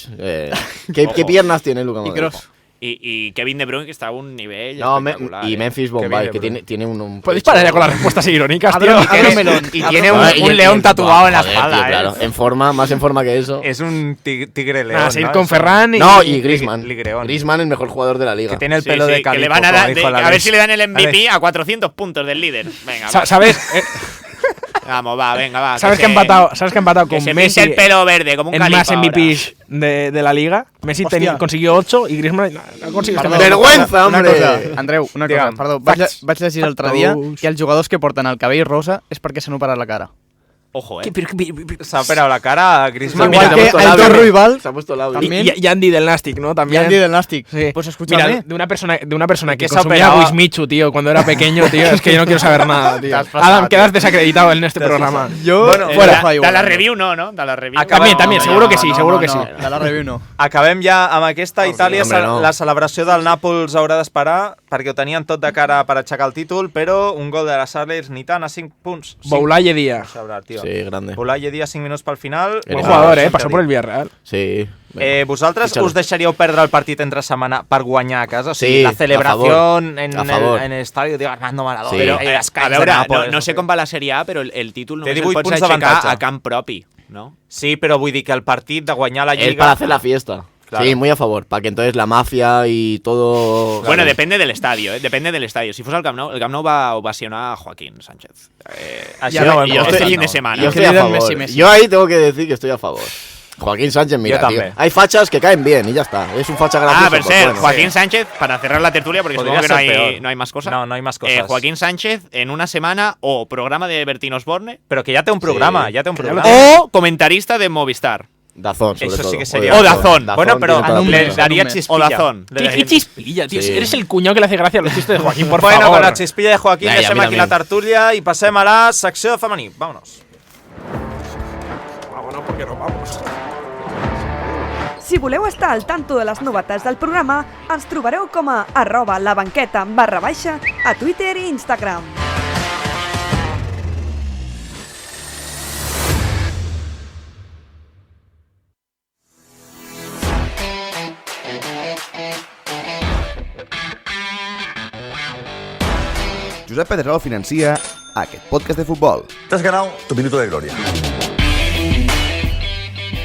Speaker 4: ¿Qué
Speaker 3: Ojo.
Speaker 4: piernas tiene Luka
Speaker 5: Y
Speaker 4: Modric?
Speaker 5: Kroos.
Speaker 3: Y Kevin De Bruyne, que está a un nivel.
Speaker 4: No,
Speaker 3: espectacular,
Speaker 4: y
Speaker 3: ¿eh?
Speaker 4: Memphis
Speaker 2: Kevin
Speaker 4: Bombay,
Speaker 2: De
Speaker 4: que
Speaker 2: Bruyne.
Speaker 4: tiene un
Speaker 7: podéis parar ya con las respuestas irónicas,
Speaker 5: Abre-
Speaker 7: tío.
Speaker 5: abre un melón.
Speaker 2: y
Speaker 5: Abre-
Speaker 2: tiene
Speaker 4: Ah, y
Speaker 2: un
Speaker 4: el
Speaker 2: león
Speaker 4: tiempo.
Speaker 2: tatuado en la
Speaker 4: Joder,
Speaker 2: espalda,
Speaker 4: tío, claro. En forma, más en forma que eso.
Speaker 2: Es un tigre león.
Speaker 7: Nada, seguir
Speaker 2: ¿no?
Speaker 7: con
Speaker 2: Es
Speaker 7: Ferran y...
Speaker 4: No, y Griezmann.
Speaker 2: Ligreón.
Speaker 4: Griezmann, el mejor jugador de la liga.
Speaker 2: que tiene el
Speaker 3: Sí,
Speaker 2: pelo
Speaker 3: sí,
Speaker 2: de
Speaker 3: que
Speaker 2: calipo,
Speaker 3: le van a dar.
Speaker 2: como dijo la
Speaker 3: A ver
Speaker 2: vez.
Speaker 3: si le dan el
Speaker 2: Vale.
Speaker 3: MVP a 400 puntos del líder. Venga, va.
Speaker 7: ¿Sabes?
Speaker 3: Vamos, va, venga, va.
Speaker 7: ¿Sabes que ha empatado, ¿sabes que ha empatado
Speaker 3: Que
Speaker 7: con
Speaker 3: se
Speaker 7: Messi
Speaker 3: pinte el pelo verde como un
Speaker 7: en
Speaker 3: calipo
Speaker 7: más
Speaker 3: ahora.
Speaker 7: MVPs de la liga? Messi
Speaker 5: Hostia.
Speaker 7: consiguió 8 y Griezmann no consiguió
Speaker 5: Perdó,
Speaker 7: este
Speaker 4: Vergüenza,
Speaker 5: una
Speaker 4: hombre.
Speaker 5: cosa, Andreu, una cosa,
Speaker 2: Digue'm.
Speaker 5: perdó. Vaig llegir l'altre dia que els jugadors que porten el cabell rosa és perquè s'han operat la cara.
Speaker 3: Ojo,
Speaker 7: ¿Qué?
Speaker 2: Se ha operado la cara a Griezmann.
Speaker 5: Igual
Speaker 4: se ha
Speaker 5: que
Speaker 4: puesto
Speaker 5: Aitor
Speaker 4: labio.
Speaker 5: Ruibal
Speaker 4: Se ha puesto el audio.
Speaker 5: también.
Speaker 7: Y Andy del Nastic, ¿no?
Speaker 5: y
Speaker 7: También.
Speaker 5: Andy del Nastic.
Speaker 7: Sí.
Speaker 5: Pues escúchame.
Speaker 7: Mira, de una persona que
Speaker 2: que se ha
Speaker 7: consumía
Speaker 2: operado.
Speaker 7: Wismichu, tío, cuando era pequeño, tío, es que yo no quiero saber nada, tío.
Speaker 2: Te has pasado,
Speaker 7: Adam,
Speaker 2: tío.
Speaker 7: quedas desacreditado en este programa.
Speaker 5: Yo,
Speaker 2: Bueno,
Speaker 5: fuera.
Speaker 3: Da la review, no. Da la review.
Speaker 7: También, seguro que sí, seguro que sí.
Speaker 5: De la review no.
Speaker 2: Acabem ja amb aquesta. Itàlia,
Speaker 4: hombre, no.
Speaker 2: la celebració del Nàpols haurà d'esperar perquè ho tenien tot de cara per aixecar el títol, però un gol de la Sarles ni tant a 5 punts.
Speaker 7: Boulaye Díaz.
Speaker 4: Sí, grande.
Speaker 2: Boulaye Díaz 5 minuts pel final.
Speaker 7: Buen
Speaker 4: Ah,
Speaker 7: jugador,
Speaker 2: Bueno,
Speaker 7: pasó por el Villarreal.
Speaker 4: Sí.
Speaker 2: Vosaltres
Speaker 4: Fíchalo.
Speaker 2: us deixaríeu perdre el partit entre setmana per guanyar a casa? O sigui,
Speaker 4: Sí,
Speaker 2: la
Speaker 4: a
Speaker 2: celebració
Speaker 4: favor.
Speaker 2: en
Speaker 4: A favor.
Speaker 2: el estadio de Armando Maradona.
Speaker 4: Sí.
Speaker 3: Pero,
Speaker 2: i les
Speaker 3: a
Speaker 2: cares de
Speaker 3: veure,
Speaker 2: Nàpols,
Speaker 3: no sé
Speaker 2: què.
Speaker 3: com va la Sèrie A, però el títol
Speaker 2: Té
Speaker 3: només el
Speaker 2: 18
Speaker 3: pots
Speaker 2: punts
Speaker 3: aixecar
Speaker 2: d'avantatge.
Speaker 3: a camp propi, no?
Speaker 2: Sí, però vull dir que el partit de guanyar la
Speaker 4: Es
Speaker 2: Lliga...
Speaker 4: para hacer la fiesta.
Speaker 2: Claro.
Speaker 4: Sí, muy a favor. Para que entonces la mafia y todo.
Speaker 3: Bueno,
Speaker 4: Claro.
Speaker 3: depende del estadio, depende del estadio. Si fos el Camp Nou va ovacionar a Joaquín Sánchez.
Speaker 2: Així
Speaker 5: Ja,
Speaker 2: no ho hem
Speaker 3: y yo
Speaker 2: vist,
Speaker 3: este fin
Speaker 2: no.
Speaker 3: de semana.
Speaker 4: Yo
Speaker 5: Que
Speaker 4: estoy a
Speaker 5: le den
Speaker 4: favor.
Speaker 5: Messi, Messi.
Speaker 4: Yo ahí tengo que decir que estoy a favor. Joaquín Sánchez, mira,
Speaker 2: Yo
Speaker 4: tío.
Speaker 2: también.
Speaker 4: Hay fachas que caen bien y ya está. Es un facha gracioso.
Speaker 3: Ah, per
Speaker 4: pues
Speaker 3: cert,
Speaker 4: bueno.
Speaker 3: Joaquín Sánchez, para cerrar la tertulia, porque
Speaker 2: Podría
Speaker 3: supongo que
Speaker 2: ser peor.
Speaker 3: no hay más cosas.
Speaker 2: No hay más cosas.
Speaker 3: Joaquín Sánchez en una semana o programa de Bertín Osborne
Speaker 2: Però que ja té un programa,
Speaker 4: Sí.
Speaker 2: ja té un programa.
Speaker 3: o comentarista de Movistar.
Speaker 4: Dazón, sobre
Speaker 2: Eso
Speaker 4: todo.
Speaker 2: sí que sería-
Speaker 3: O Dazón.
Speaker 2: Bueno, pero
Speaker 4: tiene toda la
Speaker 2: le
Speaker 4: pinta.
Speaker 2: daría
Speaker 5: Número.
Speaker 2: chispilla.
Speaker 3: O Dazón.
Speaker 2: Le
Speaker 7: ¿Qué
Speaker 2: daría-
Speaker 7: chispilla, tío?
Speaker 4: Sí.
Speaker 7: Eres el cuñado que le hace gracia a los chistes de Joaquín, por
Speaker 2: Bueno,
Speaker 7: favor.
Speaker 2: con la chispilla de Joaquín
Speaker 4: Ya,
Speaker 2: deixem
Speaker 4: a mi
Speaker 2: aquí la
Speaker 4: també.
Speaker 2: tertúlia i passem a la secció de femení. Vámonos.
Speaker 7: Vámonos. porque nos vamos.
Speaker 1: Si voleu estar al tanto de les novetats del programa, ens trobareu com a @labanqueta_, a Twitter i Instagram.
Speaker 8: Josep Pedrerol financia aquest podcast de futbol.
Speaker 9: Te has ganado tu minuto de gloria.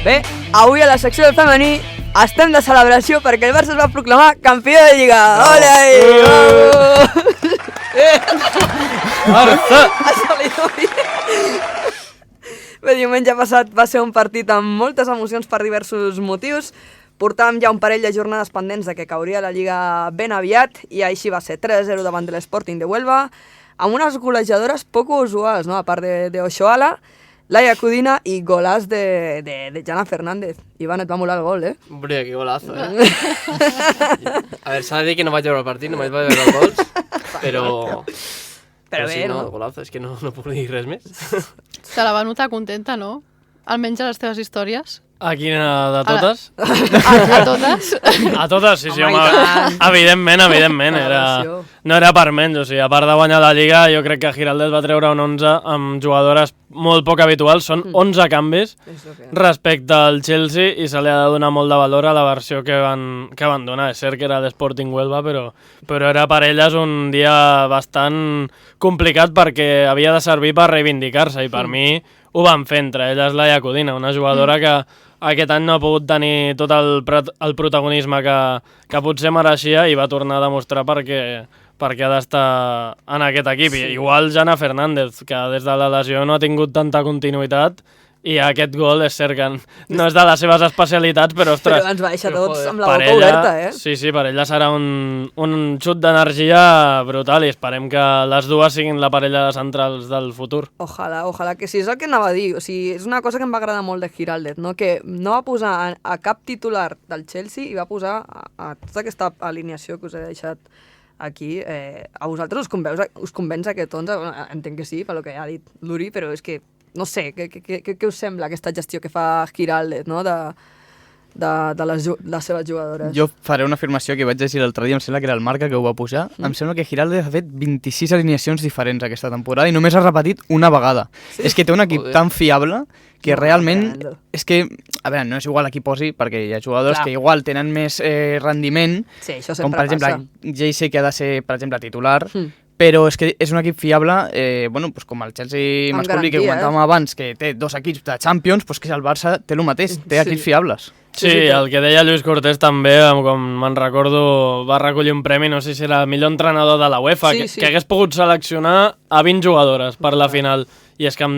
Speaker 1: Bé, avui a la secció del femení estem de celebració perquè el Barça es va proclamar campió de Lliga. Ole ahí! Barça! Ha salido bien! Bé, diumenge passat va ser un partit amb moltes emocions per diversos motius. Portàvem ja un parell de jornades pendents de que cauria la Lliga ben aviat i així va ser 3-0 davant de l'Sporting de Huelva amb unes golejadores poc usuals, no? A part de Oshoala, Laia Codina i golàs de Jana Fernández. Ivan, et va molar el gol, eh?
Speaker 10: Hombre, qué golazo, eh? A ver, s'ha de dir que no vaig veure el partit, només vaig veure els gols, però
Speaker 1: bé,
Speaker 10: sí,
Speaker 1: no?
Speaker 10: El golazo, és que no puc dir res més.
Speaker 11: Te la va notar contenta, no? Almenys a les teves històries.
Speaker 12: A quina de totes?
Speaker 11: A totes?
Speaker 12: A totes, sí,
Speaker 11: Home,
Speaker 12: evidentment. No era per menys, o sigui, a part de guanyar la Lliga, jo crec que Giraldez va treure un 11 amb jugadores molt poc habituals, són 11 canvis respecte al Chelsea i se li ha de donar molt de valor a la versió que van donar. És cert que era l'Sporting Huelva, però era per elles un dia bastant complicat perquè havia de servir per reivindicar-se i per mi ho van fer, entre elles Laia Codina, una jugadora que aquest any no ha pogut tenir tot el protagonisme que potser mereixia i va tornar a demostrar perquè ha d'estar en aquest equip. Igual Jana Fernández, que des de la lesió no ha tingut tanta continuïtat i aquest gol és cert que no és de les seves especialitats, però ostres...
Speaker 1: Però ens va deixar tots amb la boca oberta, eh?
Speaker 12: Sí, per ella serà un xut d'energia brutal i esperem que les dues siguin la parella centrals del futur.
Speaker 1: Ojalà que sí, és el que anava a dir. O sigui, és una cosa que em va agradar molt de Giraldez, no? Que no va posar a cap titular del Chelsea i va posar a tota aquesta alineació que us he deixat aquí. A vosaltres us convenç aquest 11? Entenc que sí, pel que ha dit l'Uri, però és que no sé, què us sembla aquesta gestió que fa Giraldez, no?, de les seves jugadores?
Speaker 5: Jo faré una afirmació que vaig llegir l'altre dia, em sembla que era el Marca que ho va pujar. Em sembla que Giraldez ha fet 26 alineacions diferents aquesta temporada i només ha repetit una vegada. Sí? És que té un equip tan fiable que realment... És que, a veure, no és igual a qui posi, perquè hi ha jugadors que igual tenen més rendiment, com per exemple JC, que ha de ser, per exemple, titular, però és que és un equip fiable, com el Chelsea masculí que comentàvem abans, que té dos equips de Champions, que el Barça té el mateix, té equips fiables.
Speaker 12: Sí, el que deia Lluís Cortés també, com me'n recordo, va recollir un premi, no sé si era el millor entrenador de la UEFA, que hagués pogut seleccionar a 20 jugadores per la final. I és que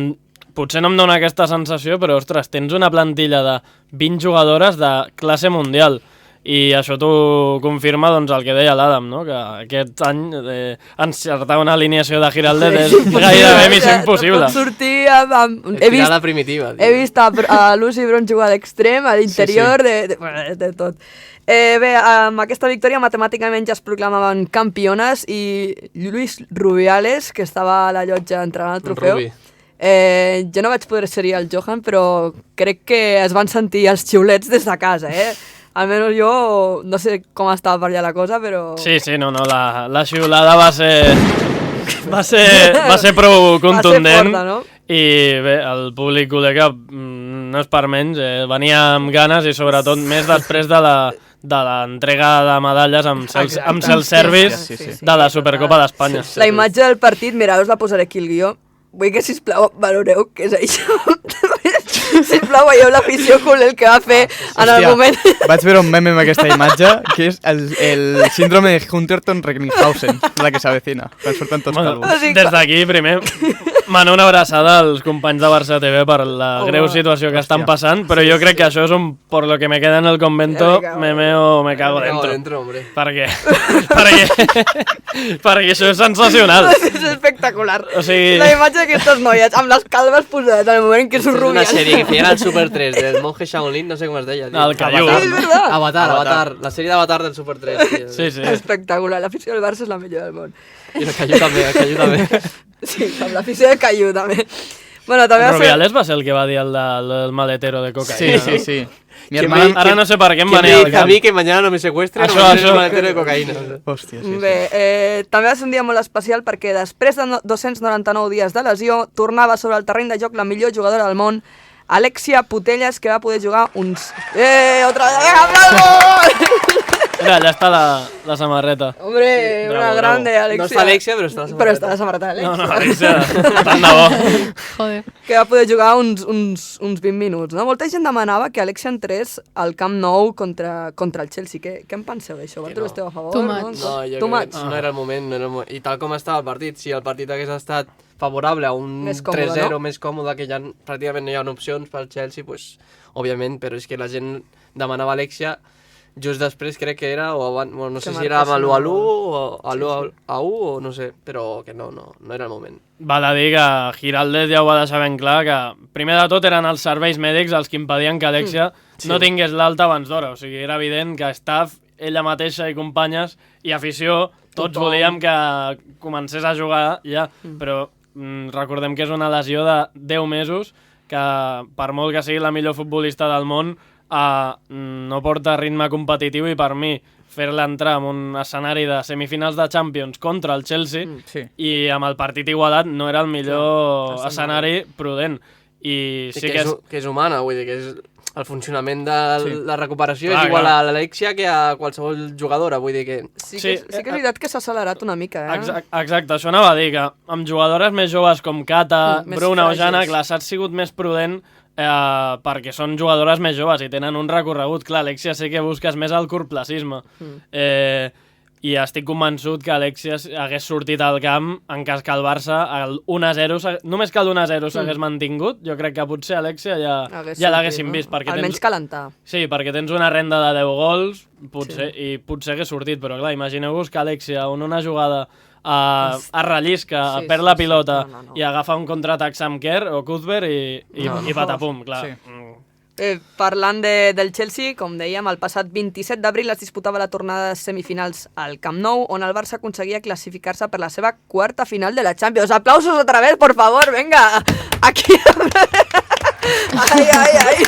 Speaker 12: potser no em dona aquesta sensació, però ostres, tens una plantilla de 20 jugadores de classe mundial. I això t'ho confirma el que deia l'Adam, no? Que aquest any encertar una alineació de Giraldez és gairebé missió impossible.
Speaker 1: Pot sortir amb...
Speaker 10: Tirada primitiva.
Speaker 1: He vist a Lucy Bron jugar d'extrem, a l'interior, de tot. Bé, amb aquesta victòria matemàticament ja es proclamaven campiones i Lluís Rubiales, que estava a la llotja entrenant el trofeu, jo no vaig poder ser-hi al Johan, però crec que es van sentir els xiulets des de casa, Almenys jo no sé com estava per allà la cosa, però...
Speaker 12: Sí, la xiulada va ser prou contundent.
Speaker 1: Va ser forta, no?
Speaker 12: I bé, el públic col·lega no és per menys, venia amb ganes i sobretot més després de l'entrega de medalles amb cel service de la Supercopa d'Espanya.
Speaker 1: La imatge del partit, mira, us la posaré aquí al guió. Vull que, sisplau, valoreu què és això. Sisplau, veieu l'afició cool el que va fer en el moment.
Speaker 5: Vaig veure un meme amb aquesta imatge, que és el síndrome de Hunterton-Recklinghausen, la que s'avecina, quan surten tots calvos.
Speaker 12: Des d'aquí, primer, una abraçada als companys de Barça TV per la greu situació que estan passant, però jo crec que això és un por lo que me queda en el convento, me cago dentro. Perquè això és sensacional.
Speaker 1: És espectacular.
Speaker 12: O sigui...
Speaker 1: La imatge d'aquestes noies amb les calves posades en el moment que són rubies.
Speaker 10: És una sèrie que feien al Super 3 del monje Shaolin, no sé com es deia.
Speaker 12: El Caillou.
Speaker 10: Avatar, la sèrie d'Avatar del Super 3.
Speaker 12: Sí.
Speaker 1: Espectacular, l'afició del Barça és la millor del món.
Speaker 10: I el Caillou també.
Speaker 1: Sí, amb l'afició del Caillou també. Bueno, també
Speaker 12: Rubiales va ser el que va dir el del maletero de cocaïna.
Speaker 5: Sí. Mi
Speaker 10: Que
Speaker 5: hermana...
Speaker 10: me-
Speaker 12: Ara no sé per què em
Speaker 10: Que
Speaker 12: venia
Speaker 10: me
Speaker 12: al
Speaker 10: dice a
Speaker 12: cap.
Speaker 10: mí que mañana no me secuestren o me den maletero de cocaïna.
Speaker 5: Hòstia, sí.
Speaker 1: Bé, també va ser un dia molt especial perquè després de 299 dies de lesió tornava sobre el terreny de joc la millor jugadora del món, Alexia Putellas, que va poder jugar uns... Otra vez! ¡Bravo!
Speaker 12: Mira, allà està la samarreta.
Speaker 1: Hombre,
Speaker 12: Bravo,
Speaker 1: una
Speaker 12: bravo.
Speaker 1: grande, Alexia.
Speaker 10: No està Alexia, però està la samarreta.
Speaker 1: Però està la samarreta d'Alexia.
Speaker 12: No, Alexia, tant de bo.
Speaker 11: Joder.
Speaker 1: Que va poder jugar uns 20 minuts, no? Molta gent demanava que Alexia entrés al Camp Nou contra el Chelsea. Què en penseu d'això? Vosaltres esteu a favor?
Speaker 11: Too
Speaker 1: no?
Speaker 11: much.
Speaker 10: No, jo
Speaker 1: Too
Speaker 10: crec
Speaker 1: much.
Speaker 10: que no era el moment, no era el moment. I tal com estava el partit, si el partit hagués estat favorable a un
Speaker 1: Més còmode,
Speaker 10: 3-0
Speaker 1: no?
Speaker 10: més còmode, que ja pràcticament no hi ha opcions pel Chelsea, pues, òbviament, però és que la gent demanava Alexia just després, crec que era, o abans, bueno, no sé si era amb l'1-1 o l'1-1 o no sé, però que no era el moment.
Speaker 12: Val a dir que Giraldez ja ho va deixar ben clar, que primer de tot eren els serveis mèdics els que impedien que Alexia no tingués l'alta abans d'hora. O sigui, era evident que staff, ella mateixa i companyes i afició, tots volíem que comencés a jugar ja, però recordem que és una lesió de 10 mesos, que per molt que sigui la millor futbolista del món, no porta ritme competitiu, i per mi fer-la entrar en un escenari de semifinals de Champions contra el Chelsea i amb el partit igualat no era el millor escenari prudent. I sí
Speaker 10: que és humana, vull dir que és el funcionament de la recuperació
Speaker 12: Clar,
Speaker 10: és igual
Speaker 12: clar.
Speaker 10: a l'Alexia que a qualsevol jugadora, vull dir que...
Speaker 1: Sí que és veritat que s'ha accelerat una mica,
Speaker 12: Exacte, això anava a dir, que amb jugadores més joves com Cata,
Speaker 1: més
Speaker 12: Bruna o Jana,
Speaker 1: fràgils.
Speaker 12: clar, s'ha sigut més prudent perquè són jugadores més joves i tenen un recorregut. Clar, Alexia sí que busques més el curtplacisme. I estic convençut que Alexia hagués sortit al camp en cas que el Barça, el 1-0, només que el 1-0 s'hagués mantingut, jo crec que potser Alexia ja l'haguéssim vist.
Speaker 1: Almenys calentar.
Speaker 12: Sí, perquè tens una renda de 10 gols, i potser hagués sortit, però clar, imagineu-vos que Alexia, en una jugada es rellisca, perd la pilota i agafa un contraatac Sam Kerr o Cuthbert i patapum, clar.
Speaker 1: Parlant del Chelsea, com dèiem, el passat 27 d'abril es disputava la tornada de semifinals al Camp Nou, on el Barça aconseguia classificar-se per la seva quarta final de la Champions. Aplausos otra vez, por favor, venga! Aquí... Ai!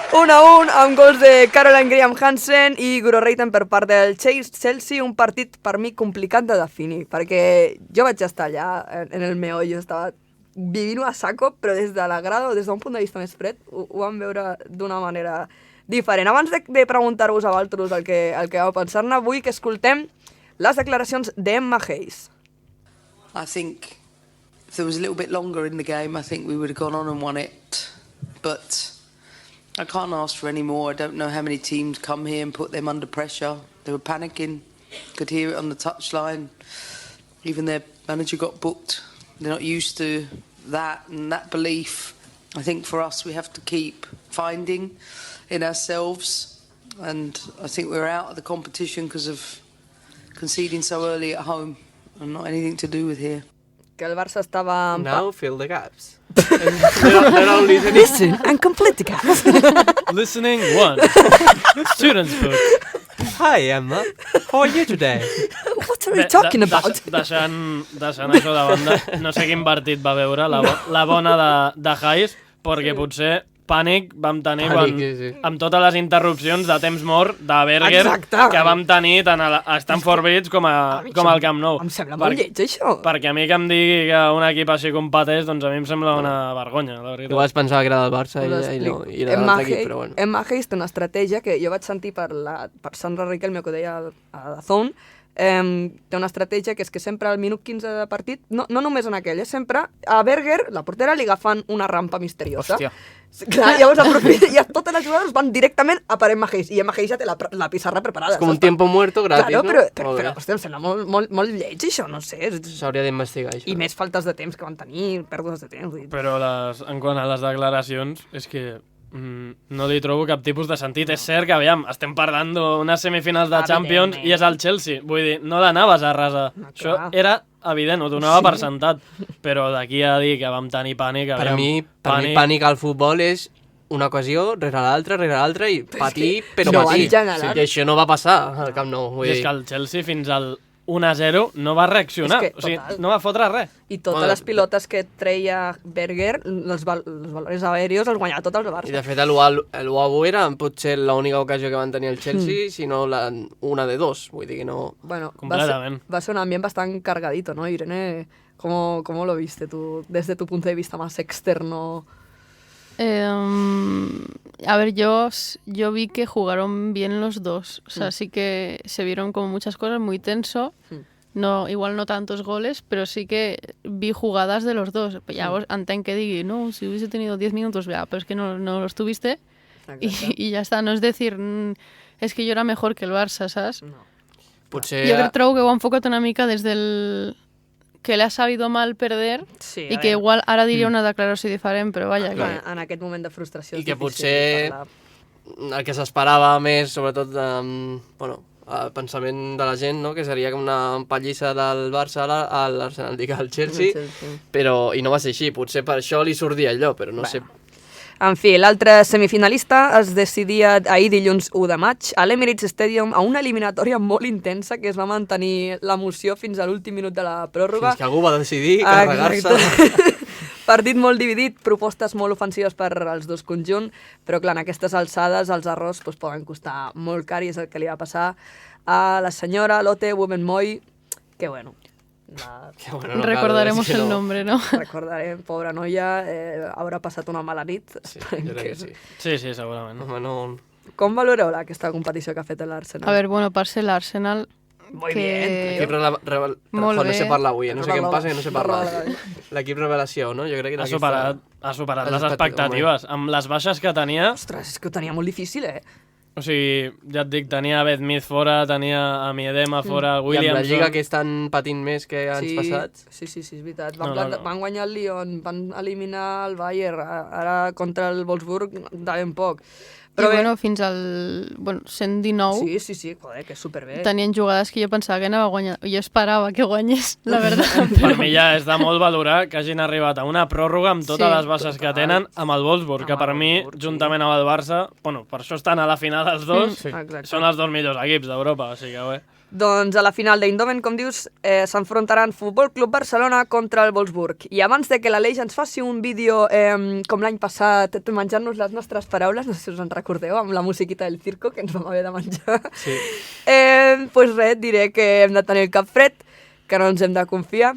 Speaker 1: 1-1 amb gols de Caroline Graham Hansen i Guro Reiten per part del Chelsea, un partit per mi complicat de definir, perquè jo vaig estar allà en el meollo, estava vivint-ho a saco, però des de la grada o des d'un punt de vista més fred ho vam veure d'una manera diferent. Abans de preguntar-vos a vosaltres el que vau pensar-ne, vull que escoltem les declaracions d'Emma Hayes.
Speaker 13: I think if there was a little bit longer in the game, I think we would have gone on and won it, but I can't ask for any more. I don't know how many teams come here and put them under pressure. They were panicking, could hear it on the touchline. Even their manager got booked. They're not used to that and that belief. I think for us we have to keep finding in ourselves, and I think we're out of the competition because of conceding so early at home and not anything to do with here.
Speaker 1: Que el Barça estava...
Speaker 10: Now fill the gaps. They're not listening.
Speaker 1: Listen and complete the gaps.
Speaker 12: Listening 1. Student's book.
Speaker 10: Hi, Emma. How are you today?
Speaker 1: What are we talking about?
Speaker 12: Deixant això de banda, no sé quin partit va veure, la bona de Hayes, perquè potser pànic vam tenir amb totes les interrupcions de temps mort de Berger que vam tenir tant a Stamford Bridge com al Camp Nou.
Speaker 1: Em sembla molt lleig, això.
Speaker 12: Perquè a mi que em digui que un equip així competeix, doncs a mi em sembla una vergonya, la veritat.
Speaker 10: Tu vas pensar que era del Barça i era de l'altre equip, però bueno.
Speaker 1: Emma Hayes té una estratègia que jo vaig sentir per Sandra Riquelme, que ho deia a DAZN, té una estratègia que és que sempre al minut 15 de partit, no només en aquell, sempre a Berger, la portera, li agafen una rampa misteriosa.
Speaker 5: Hòstia.
Speaker 1: Clar, llavors aprofita, i totes les jugadores van directament a per Emma Hayes, i Emma Hayes ja té la pissarra preparada.
Speaker 10: És com un tiempo muerto gratis,
Speaker 1: claro,
Speaker 10: no?
Speaker 1: Però hòstia, em sembla molt lleig, això, no sé.
Speaker 10: S'hauria d'investigar, això.
Speaker 1: I més faltes de temps que van tenir, pèrdues de temps.
Speaker 12: Però en quant a les declaracions, és que no li trobo cap tipus de sentit. És cert que, aviam, estem parlant d'unes semifinals de Champions i és el Chelsea. Vull dir, no l'anaves a rasa. Això era evident, ho donava per sentat. Però d'aquí a dir que vam tenir pànic...
Speaker 10: Per mi, pànic al futbol és una ocasió rere l'altra i patir, però patir. I això no va passar al Camp Nou.
Speaker 12: És que el Chelsea fins al 1-0 no va reaccionar,
Speaker 1: És que,
Speaker 12: o sigui,
Speaker 1: total.
Speaker 12: no va fotre res.
Speaker 1: I totes les pilotes que treia Berger, els valors aèreos els guanyava tots el Barça.
Speaker 10: I de fet l'1-1 era potser l'única ocasió que van tenir el Chelsea, si no una de dos, vull dir que no...
Speaker 1: Bueno,
Speaker 12: completament.
Speaker 1: Va ser un ambient bastant cargadito, ¿no, Irene? ¿Cómo lo viste tú, desde tu punto de vista más externo?
Speaker 11: A ver, yo vi que jugaron bien los dos. O sea, sí que se vieron como muchas cosas, muy tenso. No, igual no tantos goles, pero sí que vi jugadas de los dos. Ya antes que diga, no, si hubiese tenido 10 minutos, ya, pero es que no los tuviste. Y ya está. No es decir, es que yo era mejor que el Barça, ¿sabes?
Speaker 10: No. Potser...
Speaker 11: Jo crec que ho ha enfocat una mica des del... que le ha sabido mal perder i que igual ara diria una declaració diferent, però vaja...
Speaker 1: En aquest moment de frustració
Speaker 10: I
Speaker 1: és
Speaker 10: que
Speaker 1: difícil
Speaker 10: potser el que s'esperava més, sobretot el pensament de la gent, no? Que seria una empallissa del Barça a l'Arsenal, dic al Chelsea, però, i no va ser així, potser per això li sortia allò, però no sé...
Speaker 1: En fi, l'altre semifinalista es decidia ahir dilluns 1 de maig a l'Emirates Stadium a una eliminatòria molt intensa que es va mantenir l'emoció fins a l'últim minut de la pròrroga.
Speaker 10: Fins que algú va decidir carregar-se.
Speaker 1: Partit molt dividit, propostes molt ofensives per als dos conjunts, però clar, en aquestes alçades els errors poden costar molt car i és el que li va passar a la senyora Lotte Wubben-Moy, que bueno...
Speaker 11: no recordaremos el nombre, ¿no?
Speaker 1: Recordarem, pobra noia, haurà passat una mala nit.
Speaker 10: Sí, jo crec que sí.
Speaker 12: Sí, segurament.
Speaker 1: Com valoreu aquesta competició que ha fet l'Arsenal?
Speaker 11: A ver, bueno, per ser l'Arsenal...
Speaker 1: Muy bien.
Speaker 10: No sé parlar avui, no sé què em passa que no sé parlar. L'equip revelació, no? Jo crec que
Speaker 12: ha superat les expectatives. Amb les baixes que tenia...
Speaker 1: Ostres, és que ho tenia molt difícil,
Speaker 12: O sigui, ja et dic, tenia Beth Smith fora, tenia a Miedema fora, Williamson...
Speaker 10: I amb la Lliga que estan patint més que anys passats.
Speaker 1: Sí, és veritat. Van guanyar el Lyon, van eliminar el Bayern, ara contra el Wolfsburg de ben poc.
Speaker 11: Però bueno, fins al 119...
Speaker 1: Sí, joder, que és superbé.
Speaker 11: Tenien jugades que jo pensava que anava a guanyar. Jo esperava que guanyés, la veritat.
Speaker 12: Per mi ja és de molt valorar que hagin arribat a una pròrroga amb totes les bases que tenen amb el Wolfsburg, que per mi, juntament amb el Barça, bueno, per això estan a la final els dos, són els dos millors equips d'Europa, o sigui que bé.
Speaker 1: Doncs a la final d'Eindhoven, com dius, s'enfrontaran Futbol Club Barcelona contra el Wolfsburg. I abans de que l'Aleix ens faci un vídeo com l'any passat, menjant-nos les nostres paraules, no sé si us en recordeu, amb la musiquita del circo que ens vam haver de menjar, doncs res, diré que hem de tenir el cap fred, que no ens hem de confiar,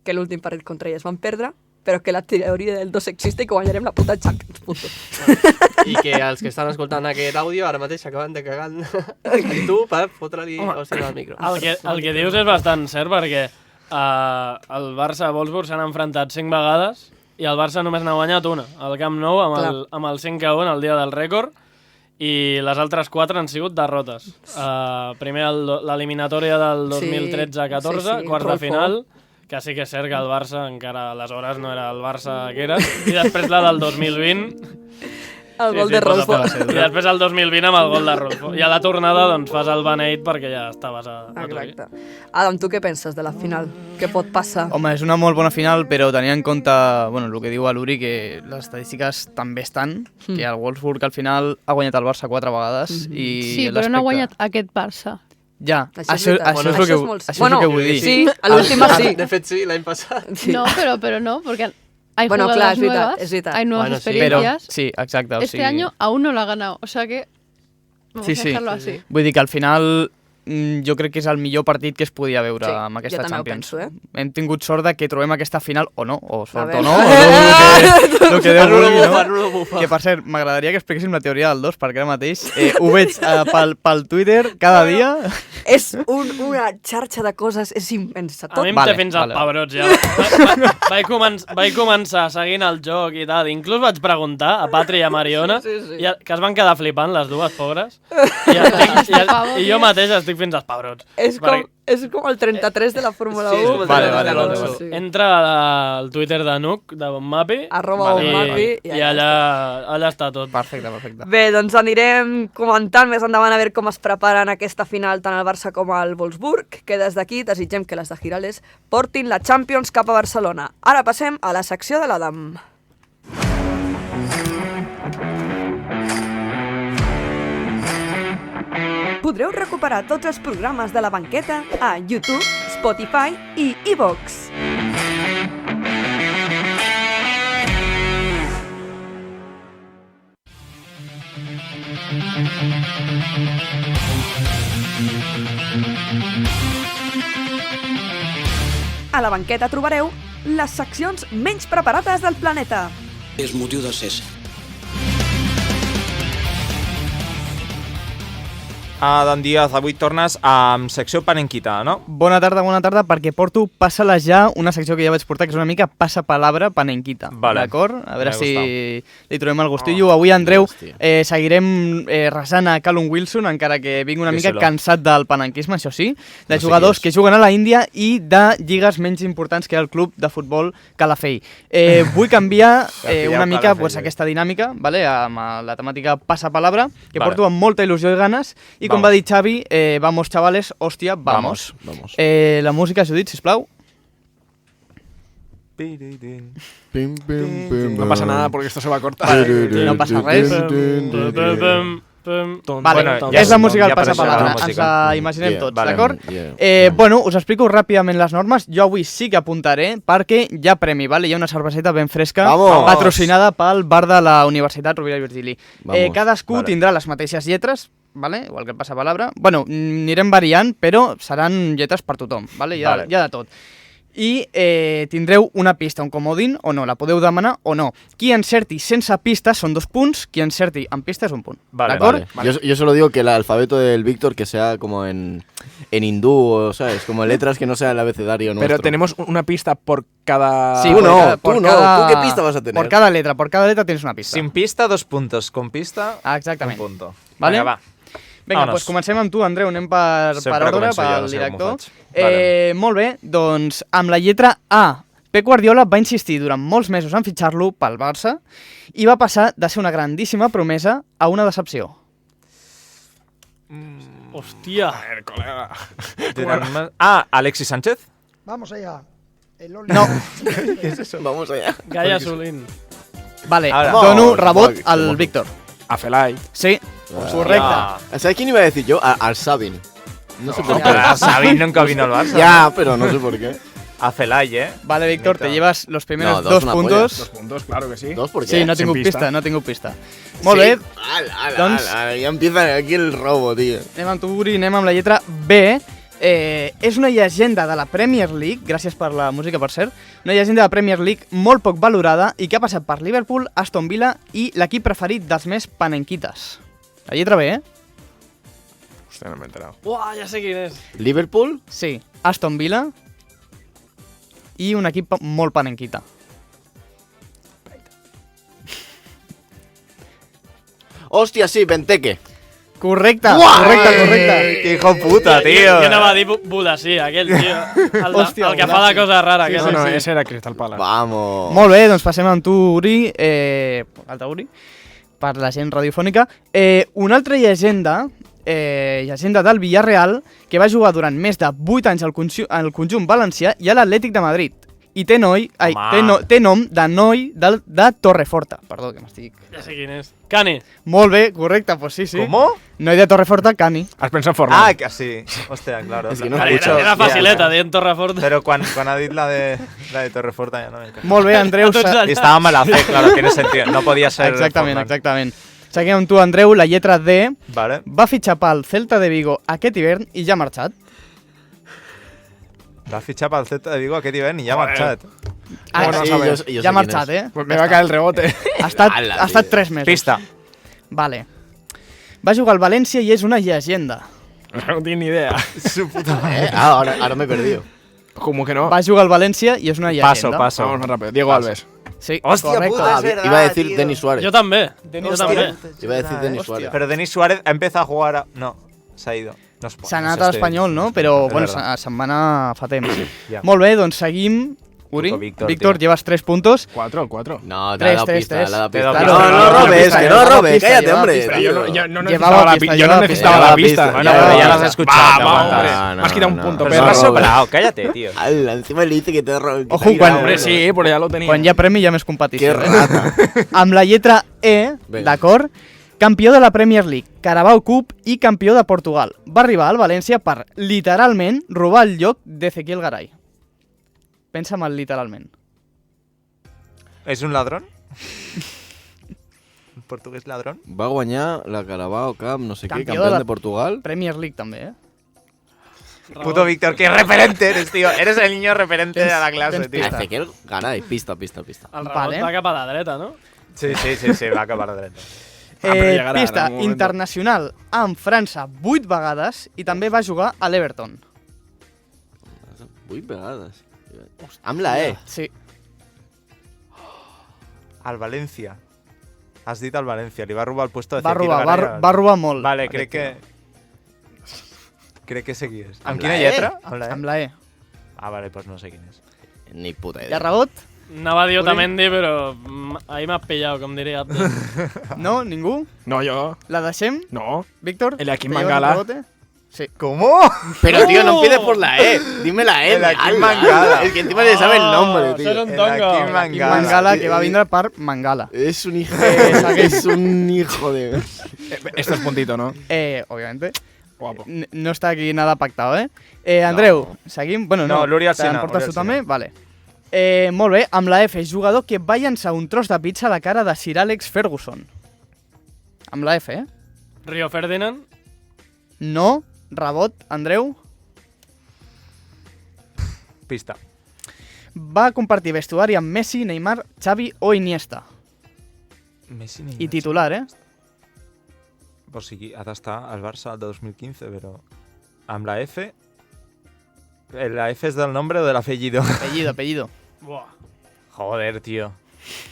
Speaker 1: que l'últim partit contra ells van perdre, però que la teoria del 2 existe i que guanyarem la puta Champions, punto.
Speaker 10: I que els que estan escoltant aquest àudio ara mateix s'acaben de cagar en tu per fotre-li hòstia al micro.
Speaker 12: El que dius és bastant cert perquè el Barça i Wolfsburg s'han enfrontat 5 vegades i el Barça només n'ha guanyat una, al Camp Nou amb el 5-1 el dia del rècord, i les altres 4 han sigut derrotes. Primer l'eliminatòria del 2013-14, quarts de final, que sí que és cert que el Barça encara aleshores no era el Barça que era, i després la del 2020...
Speaker 1: El gol de Rolfo.
Speaker 12: I després el 2020 amb el gol de Rolfo. I a la tornada doncs fas el beneit perquè ja estaves a Turí.
Speaker 1: Adam, tu què penses de la final? Què pot passar?
Speaker 5: Home, és una molt bona final, però tenint en compte el que diu l'Uri, que les estadístiques també estan, que el Wolfsburg al final ha guanyat el Barça 4 vegades.
Speaker 11: Sí, però no ha guanyat aquest Barça.
Speaker 5: Ja, això és el que vull dir.
Speaker 1: Sí, a l'última sí.
Speaker 10: De fet sí, l'any passat.
Speaker 11: No, pero no, porque hay jugadoras nuevas, hay nuevas experiencias.
Speaker 5: Sí, exacte.
Speaker 11: Este año aún no lo ha ganado, o sea que vamos a dejarlo así.
Speaker 5: Vull dir que al final jo crec que és el millor partit que es podia veure amb aquesta Champions.
Speaker 1: Jo també ho penso,
Speaker 5: Hem tingut sort de que trobem aquesta final, o no, o sort o no, el que Déu vulgui, no? Que per cert, m'agradaria que expliquéssim la teoria del 2, perquè ara mateix ho veig pel Twitter cada dia.
Speaker 1: És una xarxa de coses, és immensa.
Speaker 12: A mi em té fins als pebrots ja. Vaig començar seguint el joc i tal, inclús vaig preguntar a Patri i a Mariona, que es van quedar flipant les dues pobres, i jo mateix estic fins als pebrots.
Speaker 1: És com el 33 de la Fórmula 1.
Speaker 5: Vale.
Speaker 12: Entra al Twitter de Nuc, de Bonmapi,
Speaker 1: @bonmapi,
Speaker 12: i allà està tot.
Speaker 5: Perfecte.
Speaker 1: Bé, doncs anirem comentant més endavant a veure com es preparen aquesta final tant el Barça com el Wolfsburg, que des d'aquí desitgem que les de Girales portin la Champions cap a Barcelona. Ara passem a la secció de l'Adam. Podreu recuperar tots els programes de La Banqueta a YouTube, Spotify i iVoox. A La Banqueta trobareu les seccions menys preparades del planeta.
Speaker 14: És motiu de cés.
Speaker 2: Dan Díaz, avui tornes amb secció Panenquita, no?
Speaker 5: Bona tarda, perquè porto Passa-la ja, una secció que ja vaig portar, que és una mica Passa-palabra Panenquita.
Speaker 2: Vale.
Speaker 5: D'acord? A veure si li trobem el gustillo. Avui, Andreu, seguirem resant a Callum Wilson, encara que vinc una mica cansat del panenquisme, això sí, de jugadors que juguen a la Índia i de lligues menys importants que el club de futbol Calafell. Vull canviar una mica aquesta dinàmica, amb la temàtica Passa-palabra, que porto amb molta il·lusió i ganes, i com va dir Xavi, vamos chavales, hòstia, vamos. La música, Judit, sisplau.
Speaker 7: No pasa nada porque esto se va a cortar.
Speaker 5: No passa res. Vale, és la música del Passa-palabra, ens la imaginem tots, d'acord? Bueno, us explico ràpidament les normes. Jo avui sí que apuntaré perquè hi ha premi, hi ha una cerveseta ben fresca patrocinada pel bar de la Universitat Rovira i Virgili. Cadascú tindrà les mateixes lletres, igual que el Passa-palabra. Bueno, anirem variant, però seran lletres per tothom, hi ha de tot. I tindreu una pista, un comodín o no, la podeu demanar o no. Qui encerti sense pistas son 2 punts, qui encerti amb pistas un punt. ¿De
Speaker 4: Yo solo digo que el alfabeto del Víctor que sea como en hindú, o ¿sabes? Como letras que no sea el abecedario nuestro.
Speaker 7: Pero tenemos una pista por cada...
Speaker 4: Sí, tú no. ¿Tú qué pista vas a tener?
Speaker 5: Por cada letra tienes una pista.
Speaker 2: Sin pista, 2 puntos. Con pista,
Speaker 5: exactament.
Speaker 2: un punto.
Speaker 5: Vale?
Speaker 2: Vinga, va.
Speaker 5: Vinga, doncs comencem amb tu, Andreu, anem per ordre, pel director. Molt bé, doncs amb la lletra A. Pep Guardiola va insistir durant molts mesos en fitxar-lo pel Barça i va passar de ser una grandíssima promesa a una decepció.
Speaker 12: Hòstia.
Speaker 2: Colega. Alexis Sánchez.
Speaker 15: Vamos allá.
Speaker 5: No.
Speaker 4: ¿Qué es eso? Vamos allá.
Speaker 12: Gaia Solín.
Speaker 5: Vale, dono rebot al Víctor.
Speaker 7: A Felay.
Speaker 5: Sí, correcte.
Speaker 4: ¿Sabes quién iba a decir yo? Al Sabin. No sé por qué.
Speaker 2: A Sabin nunca vino al Barça.
Speaker 4: Ya, pero no sé por qué.
Speaker 2: A Felay,
Speaker 5: Vale, Víctor, te llevas los primeros 2 puntos.
Speaker 7: 2 puntos, claro que sí.
Speaker 4: 2 por qué?
Speaker 5: Sí, no tinc pista, no tinc pista. Molt bé.
Speaker 4: Doncs ja empieza aquí el robo, tío.
Speaker 5: Anem amb tu, Uri, anem amb la lletra B. És una llegenda de la Premier League, gràcies per la música, per cert, una llegenda de la Premier League molt poc valorada i que ha passat per Liverpool, Aston Villa i l'equip preferit dels més panenquites. La lletra B,
Speaker 7: Hòstia, no m'he enterat.
Speaker 12: Uah, ja sé quin és.
Speaker 5: Liverpool? Sí. Aston Villa i un equip molt panenquita.
Speaker 4: Hòstia, sí, Benteke.
Speaker 5: Correcte, correcte.
Speaker 2: Que hijo puta, tío.
Speaker 12: Jo anava a dir Budasí, aquell, tio. El que fa la cosa rara.
Speaker 7: Sí, no, ese era Crystal Palace.
Speaker 4: Vamos.
Speaker 5: Molt bé, doncs passem amb tu, Uri. Altre Uri, per la gent radiofònica. Una altra llegenda del Villarreal, que va jugar durant més de 8 anys al conjunt valencià i a l'Atlètic de Madrid. I té nom de noi de Torreforta. Perdó, que m'estic...
Speaker 12: Ja sé quin és. Cani.
Speaker 5: Molt bé, correcte, pues sí.
Speaker 2: ¿Cómo?
Speaker 5: Noi de Torreforta, Cani.
Speaker 7: Has pensat en Forlán.
Speaker 2: Que sí. Hostia, claro.
Speaker 4: Es que no
Speaker 12: Era facileta, dir en Torreforta.
Speaker 2: Pero cuando ha dit la de Torreforta ya no me encaja.
Speaker 5: Molt bé, Andreu.
Speaker 2: Y estaba mal a fe, claro, tiene sentido. No podía ser
Speaker 5: Exactament. Seguim amb tu, Andreu, la lletra D.
Speaker 2: Vale.
Speaker 5: Va fitxar pel Celta de Vigo aquest hivern i ja ha marxat.
Speaker 2: Va fitxar pel Celta de Vigo aquest hivern i ja ha marxat.
Speaker 5: Ja ha marxat,
Speaker 7: Pues me va a caer el rebote.
Speaker 5: Ha estat 3 mesos.
Speaker 2: Pista.
Speaker 5: Vale. Va jugar al València i és una llegenda.
Speaker 7: No tinc ni idea.
Speaker 2: Su puta
Speaker 4: madre. Ahora me he perdido.
Speaker 7: ¿Cómo que no?
Speaker 5: Va jugar al València i és una llegenda.
Speaker 2: Paso.
Speaker 7: Vamos más rápido. Diego Alves.
Speaker 5: Sí,
Speaker 2: hostia,
Speaker 5: correcte.
Speaker 2: puta, es verdad,
Speaker 4: iba a decir
Speaker 2: tío.
Speaker 4: Denis Suárez.
Speaker 12: Yo también.
Speaker 4: Iba a decir Denis Suárez.
Speaker 2: Pero Denis Suárez empieza a jugar a... No, se ha ido. No
Speaker 5: S'ha anat a l'Espanyol, no? Però, bueno, se'n va anar fa temps. Molt bé, doncs seguim. Uri, Víctor, llevas 3 puntos.
Speaker 7: 4.
Speaker 4: No, te ha dado pista.
Speaker 5: No
Speaker 4: robes, cállate, hombre.
Speaker 7: Yo no necesitaba la pista.
Speaker 2: Bueno, pero ya lo has escuchado.
Speaker 7: Vamos, me has quitado un punto.
Speaker 2: Pero has sobrado, cállate, tío.
Speaker 4: Encima le dice que te robes.
Speaker 5: Ojo,
Speaker 7: Hombre, sí, però ja lo tenia.
Speaker 5: Quan hi ha premi hi ha més competició.
Speaker 4: Que rata.
Speaker 5: Amb la lletra E, d'acord? Campió de la Premier League, Carabao Cup i campió de Portugal. Va arribar al València per, literalment, robar el lloc d'Ezequiel Garay. Pensa en el literalment.
Speaker 2: És un ladrón? Un portuguès ladrón?
Speaker 4: Va guanyar la Carabao Cup, no sé què,
Speaker 5: Campió
Speaker 4: campió
Speaker 5: de la
Speaker 4: de Portugal.
Speaker 5: Premier League també,
Speaker 2: Puto Víctor, qué referente eres, tío. Eres el niño referente de la clase, tío.
Speaker 4: Ezequiel Garay, pista.
Speaker 12: El rebot va cap a la dreta, no?
Speaker 2: Sí, va cap a la dreta.
Speaker 5: Pista internacional amb França 8 vegades i també va jugar a l'Everton.
Speaker 4: 8 vegades. Amb la E.
Speaker 5: Sí.
Speaker 2: Al València. Has dit al València, li va robar el puesto de
Speaker 5: Va
Speaker 2: Ezequiel
Speaker 5: robar,
Speaker 2: Garay.
Speaker 5: va robar molt.
Speaker 2: Vale, crec que sé qui és. Amb quina lletra?
Speaker 5: Amb la E.
Speaker 2: Ah, vale, pues no sé quién es.
Speaker 4: Ni puta
Speaker 5: ¿Y a
Speaker 4: idea.
Speaker 5: rebot?
Speaker 12: Anava a dir Otamendi, però ahí m'has pillado, com diria Abdel.
Speaker 5: No? Ningú?
Speaker 7: No, yo.
Speaker 5: ¿La deixem?
Speaker 7: No.
Speaker 5: ¿Víctor?
Speaker 7: El Akim
Speaker 5: ¿te llevas
Speaker 7: Mangala.
Speaker 5: el rebote? Sí.
Speaker 2: ¿Cómo?
Speaker 4: Pero tío, no empieces por la E. Dime la E.
Speaker 2: El Akim Mangala.
Speaker 4: Es que encima le sabe el nombre, tío.
Speaker 12: Això és un
Speaker 2: El
Speaker 12: tongo.
Speaker 2: Akim Mangala.
Speaker 5: Mangala, que va vindre per Mangala.
Speaker 4: Es un hijo. Es un hijo de.
Speaker 7: Esto es puntito, ¿no?
Speaker 5: Obviamente.
Speaker 7: Guapo.
Speaker 5: No està aquí nada pactado, Andreu, seguim? Bueno,
Speaker 2: No, l'Uri Alsina,
Speaker 5: te'n portes
Speaker 2: Uri
Speaker 5: tu
Speaker 2: Alsina.
Speaker 5: també? Vale. Molt bé, amb la F, jugador que va llançar un tros de pizza a la cara de Sir Alex Ferguson. Amb la F,
Speaker 12: Rio Ferdinand.
Speaker 5: No, rebot, Andreu.
Speaker 2: Pista.
Speaker 5: Va compartir vestuari amb Messi, Neymar, Xavi o Iniesta.
Speaker 2: Messi
Speaker 5: I titular,
Speaker 2: O sigui, ha d'estar al Barça el 2015, però amb la F... ¿La F es del nombre o del apellido?
Speaker 5: Apellido.
Speaker 12: Buah.
Speaker 2: Joder, tío.